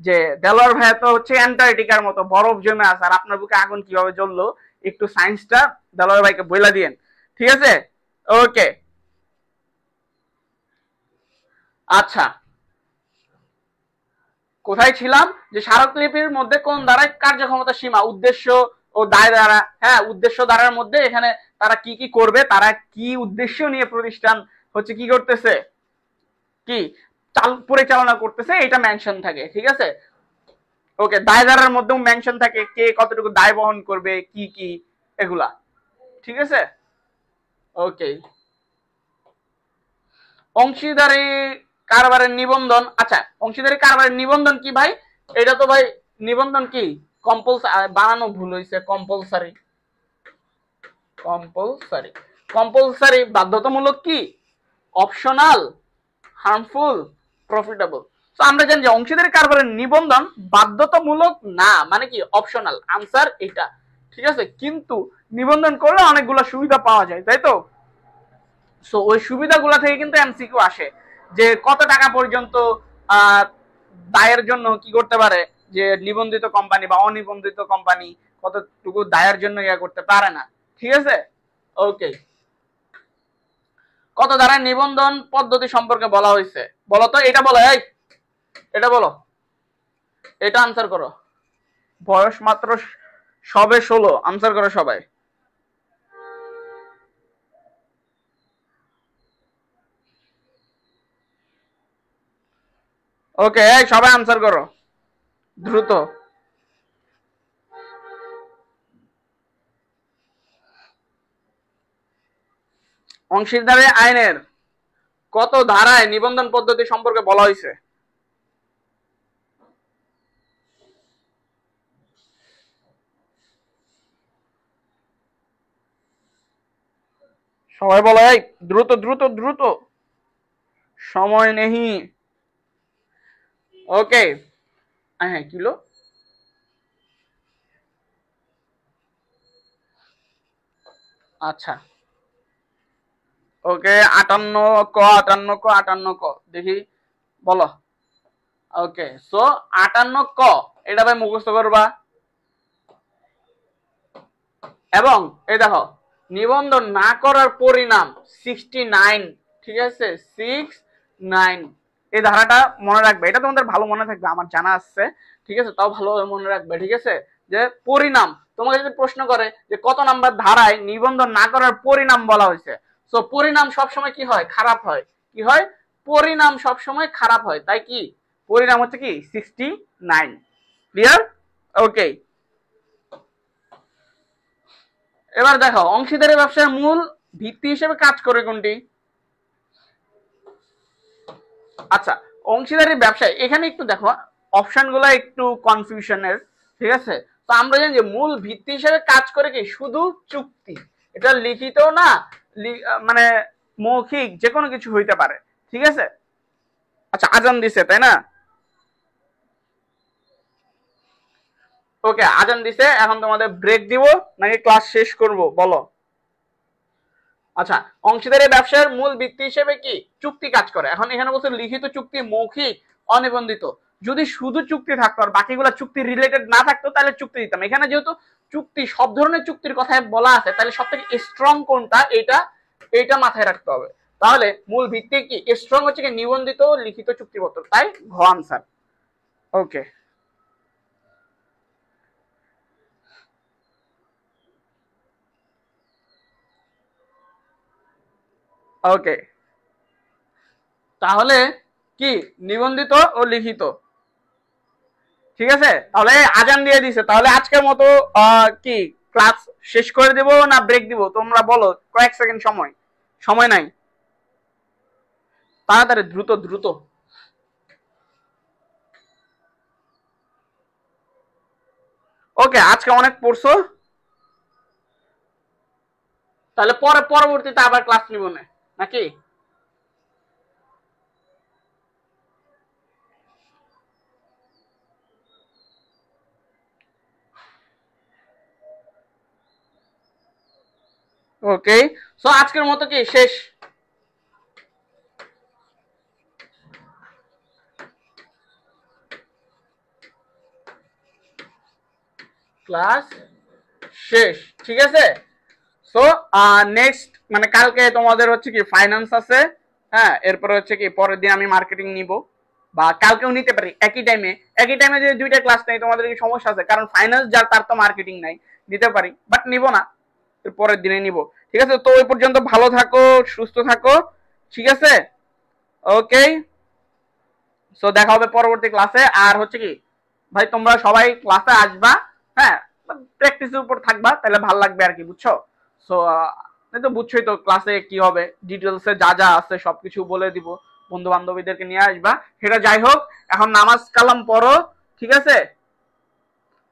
যে দেলোয়ার ভাই তো হচ্ছে অ্যান্টার্কটিকার মতো বরফ জমে আছে, আর আপনার বুকে আগুন কিভাবে জ্বললো, একটু সায়েন্সটা দেলোয়ার ভাইকে বইলা দিয়েন। ঠিক আছে, ওকে। আচ্ছা, কোথায় ছিলাম, যে স্মারকলিপির মধ্যে কোন দ্বারাই কার্যক্ষমতা সীমা উদ্দেশ্য ও দায় দ্বারা, হ্যাঁ উদ্দেশ্য দ্বারার মধ্যে এখানে তারা কি কি করবে, তারা কি উদ্দেশ্য নিয়ে প্রতিষ্ঠান হচ্ছে কি করতেছে, কি পরিচালনা করতেছে, এটা মেনশন থাকে। ঠিক আছে, ওকে। দায় দ্বারার মধ্যেও মেনশন থাকে কে কতটুকু দায় বহন করবে, কি কি এগুলা। ঠিক আছে, ওকে। অংশীদারি কারবারের নিবন্ধন, আচ্ছা অংশীদারি কারবারের নিবন্ধন কি ভাই, এটা তো ভাই নিবন্ধন কি কম্পালসারি, বানানো ভুল হয়েছে, কম্পালসারি, কম্পালসারি, কম্পালসারি বাধ্যতামূলক, কি অপশনাল, হার্মফুল, প্রফিটেবল। তো আমরা জানি যে অংশীদারি কারবারের নিবন্ধন বাধ্যতামূলক না, মানে কি অপশনাল, আনসার এটা। ঠিক আছে, কিন্তু নিবন্ধন করলে অনেকগুলো সুবিধা পাওয়া যায়, তাই তো। সো ওই সুবিধাগুলো থেকে কিন্তু এমসিকিউ আসে, যে কত টাকা পর্যন্ত দায়ের জন্য কি করতে পারে, যে নিবন্ধিত কোম্পানি বা অনিবন্ধিত কোম্পানি কতটুকু দায়ের জন্য ইয়া করতে পারে না। ঠিক আছে, ওকে। কত ধারায় নিবন্ধন পদ্ধতি সম্পর্কে বলা হয়েছে, বলো তো, এটা বলো, এই এটা বলো, এটা আনসার করো। বয়স মাত্র সবে 16, আনসার করো সবাই। ওকে, সবাই আনসার করো দ্রুত। অংশীদারি আইনের কত ধারায় নিবন্ধন পদ্ধতি সম্পর্কে বলা হয়েছে, সবাই বলো, এই দ্রুত দ্রুত দ্রুত, সময় নেই। ওকে, হ্যাঁ কিলো, আচ্ছা, ওকে। 58 ক, 58 ক, 58 ক, দেখি বলো। ওকে, সো 58 ক এটা ভাই মুখস্থ করবা, এবং এই দেখো নিবন্ধন না করার পরিণাম 69। ঠিক আছে, 69 এই ধারাটা মনে রাখবে, এটা তোমাদের ভালো মনে থাকবে, আমার জানা আছে। ঠিক আছে, তাও ভালোভাবে মনে রাখবে। ঠিক আছে, যে পরিণাম, তোমাকে যদি প্রশ্ন করে যে কত নাম্বার ধারায় নিবন্ধন না করার পরিণাম বলা হয়েছে, তো পরিণাম সবসময় কি হয়, খারাপ হয়। কি হয়, পরিণাম সবসময় খারাপ হয়, তাই কি পরিণাম হচ্ছে কি 69। ক্লিয়ার, ওকে। এবার দেখো অংশীদারি ব্যবসার মূল ভিত্তি হিসেবে কাজ করে কোনটি। আচ্ছা, অংশীদারি ব্যবসায় এখানে একটু দেখো অপশনগুলো একটু কনফিউশনের। ঠিক আছে, তো আমরা জানি যে মূল ভিত্তি হিসেবে কাজ করে কি শুধু চুক্তি, এটা লিখিত না, মানে মৌখিক যে কোনো কিছু হইতে পারে। ঠিক আছে, আচ্ছা আজান দিছে তাই না, ওকে আজান দিছে, এখন তোমাদের ব্রেক দিব নাকি ক্লাস শেষ করব বলো। আচ্ছা, অংশীদারি ব্যবসার মূল ভিত্তি হিসেবে কি চুক্তি কাজ করে। এখন এখানে বলছে লিখিত চুক্তি, মৌখিক, অনিবন্ধিত। যদি শুধু চুক্তি থাকতো আর বাকিগুলো চুক্তি রিলেটেড না থাকতো তাহলে চুক্তি দিতাম। এখানে যেহেতু চুক্তি সব ধরনের চুক্তির কথায় বলা আছে, তাহলে সব থেকে স্ট্রং কোনটা, এটা এইটা মাথায় রাখতে হবে। তাহলে মূল ভিত্তি কি স্ট্রং হচ্ছে কি নিবন্ধিত লিখিত চুক্তিপত্র, তাই ঘ আনসার। ওকে, ওকে, তাহলে কি নিবন্ধিত ও লিখিত। ঠিক আছে, তাহলে আজান দিয়ে দিছে, তাহলে আজকের মতো কি ক্লাস শেষ করে দেব না ব্রেক দিব, তোমরা বলো, কয়েক সেকেন্ড সময়, সময় নাই, তাড়াতাড়ি দ্রুত দ্রুত। ওকে, আজকে অনেক পড়ছো, তাহলে পরে পরবর্তীতে আবার ক্লাস নিব না নাকি। ওকে, সো আজকের মতো কি শেষ? ক্লাস শেষ, ঠিক আছে। সো নেক্সট মানে কালকে তোমাদের হচ্ছে কি ফাইন্যান্স আছে, হ্যাঁ, এরপরে হচ্ছে কি পরের দিন আমি মার্কেটিং নিব, বা কালকেও নিতে পারি একই টাইমে যদি দুইটা ক্লাস নেই তোমাদের কি সমস্যা আছে? কারণ ফাইন্যান্স যার তার তো মার্কেটিং নাই, নিতে পারি বাট নিব না, পরের দিনে নিব, ঠিক আছে। তো ওই পর্যন্ত ভালো থাকো, সুস্থ থাকো, ঠিক আছে। ওকে, সো দেখা হবে পরবর্তী ক্লাসে। আর হচ্ছে কি ভাই তোমরা সবাই ক্লাসে আসবা, হ্যাঁ, প্র্যাকটিসের উপর থাকবা, তাহলে ভালো লাগবে আর কি, বুঝছো? সো তো বুঝছোই তো ক্লাসে কি হবে, ডিটেলসে যা যা আছে সবকিছু বলে দিব, বন্ধু বান্ধবীদেরকে নিয়ে আসবা, সেটা যাই হোক। এখন নামাজ কালাম পড়ো, ঠিক আছে।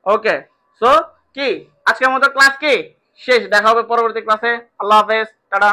ওকে, সো কি আজকের মতো ক্লাস কি শেষ, দেখা হবে পরবর্তী ক্লাসে। আল্লাহ হাফেজ, টাটা।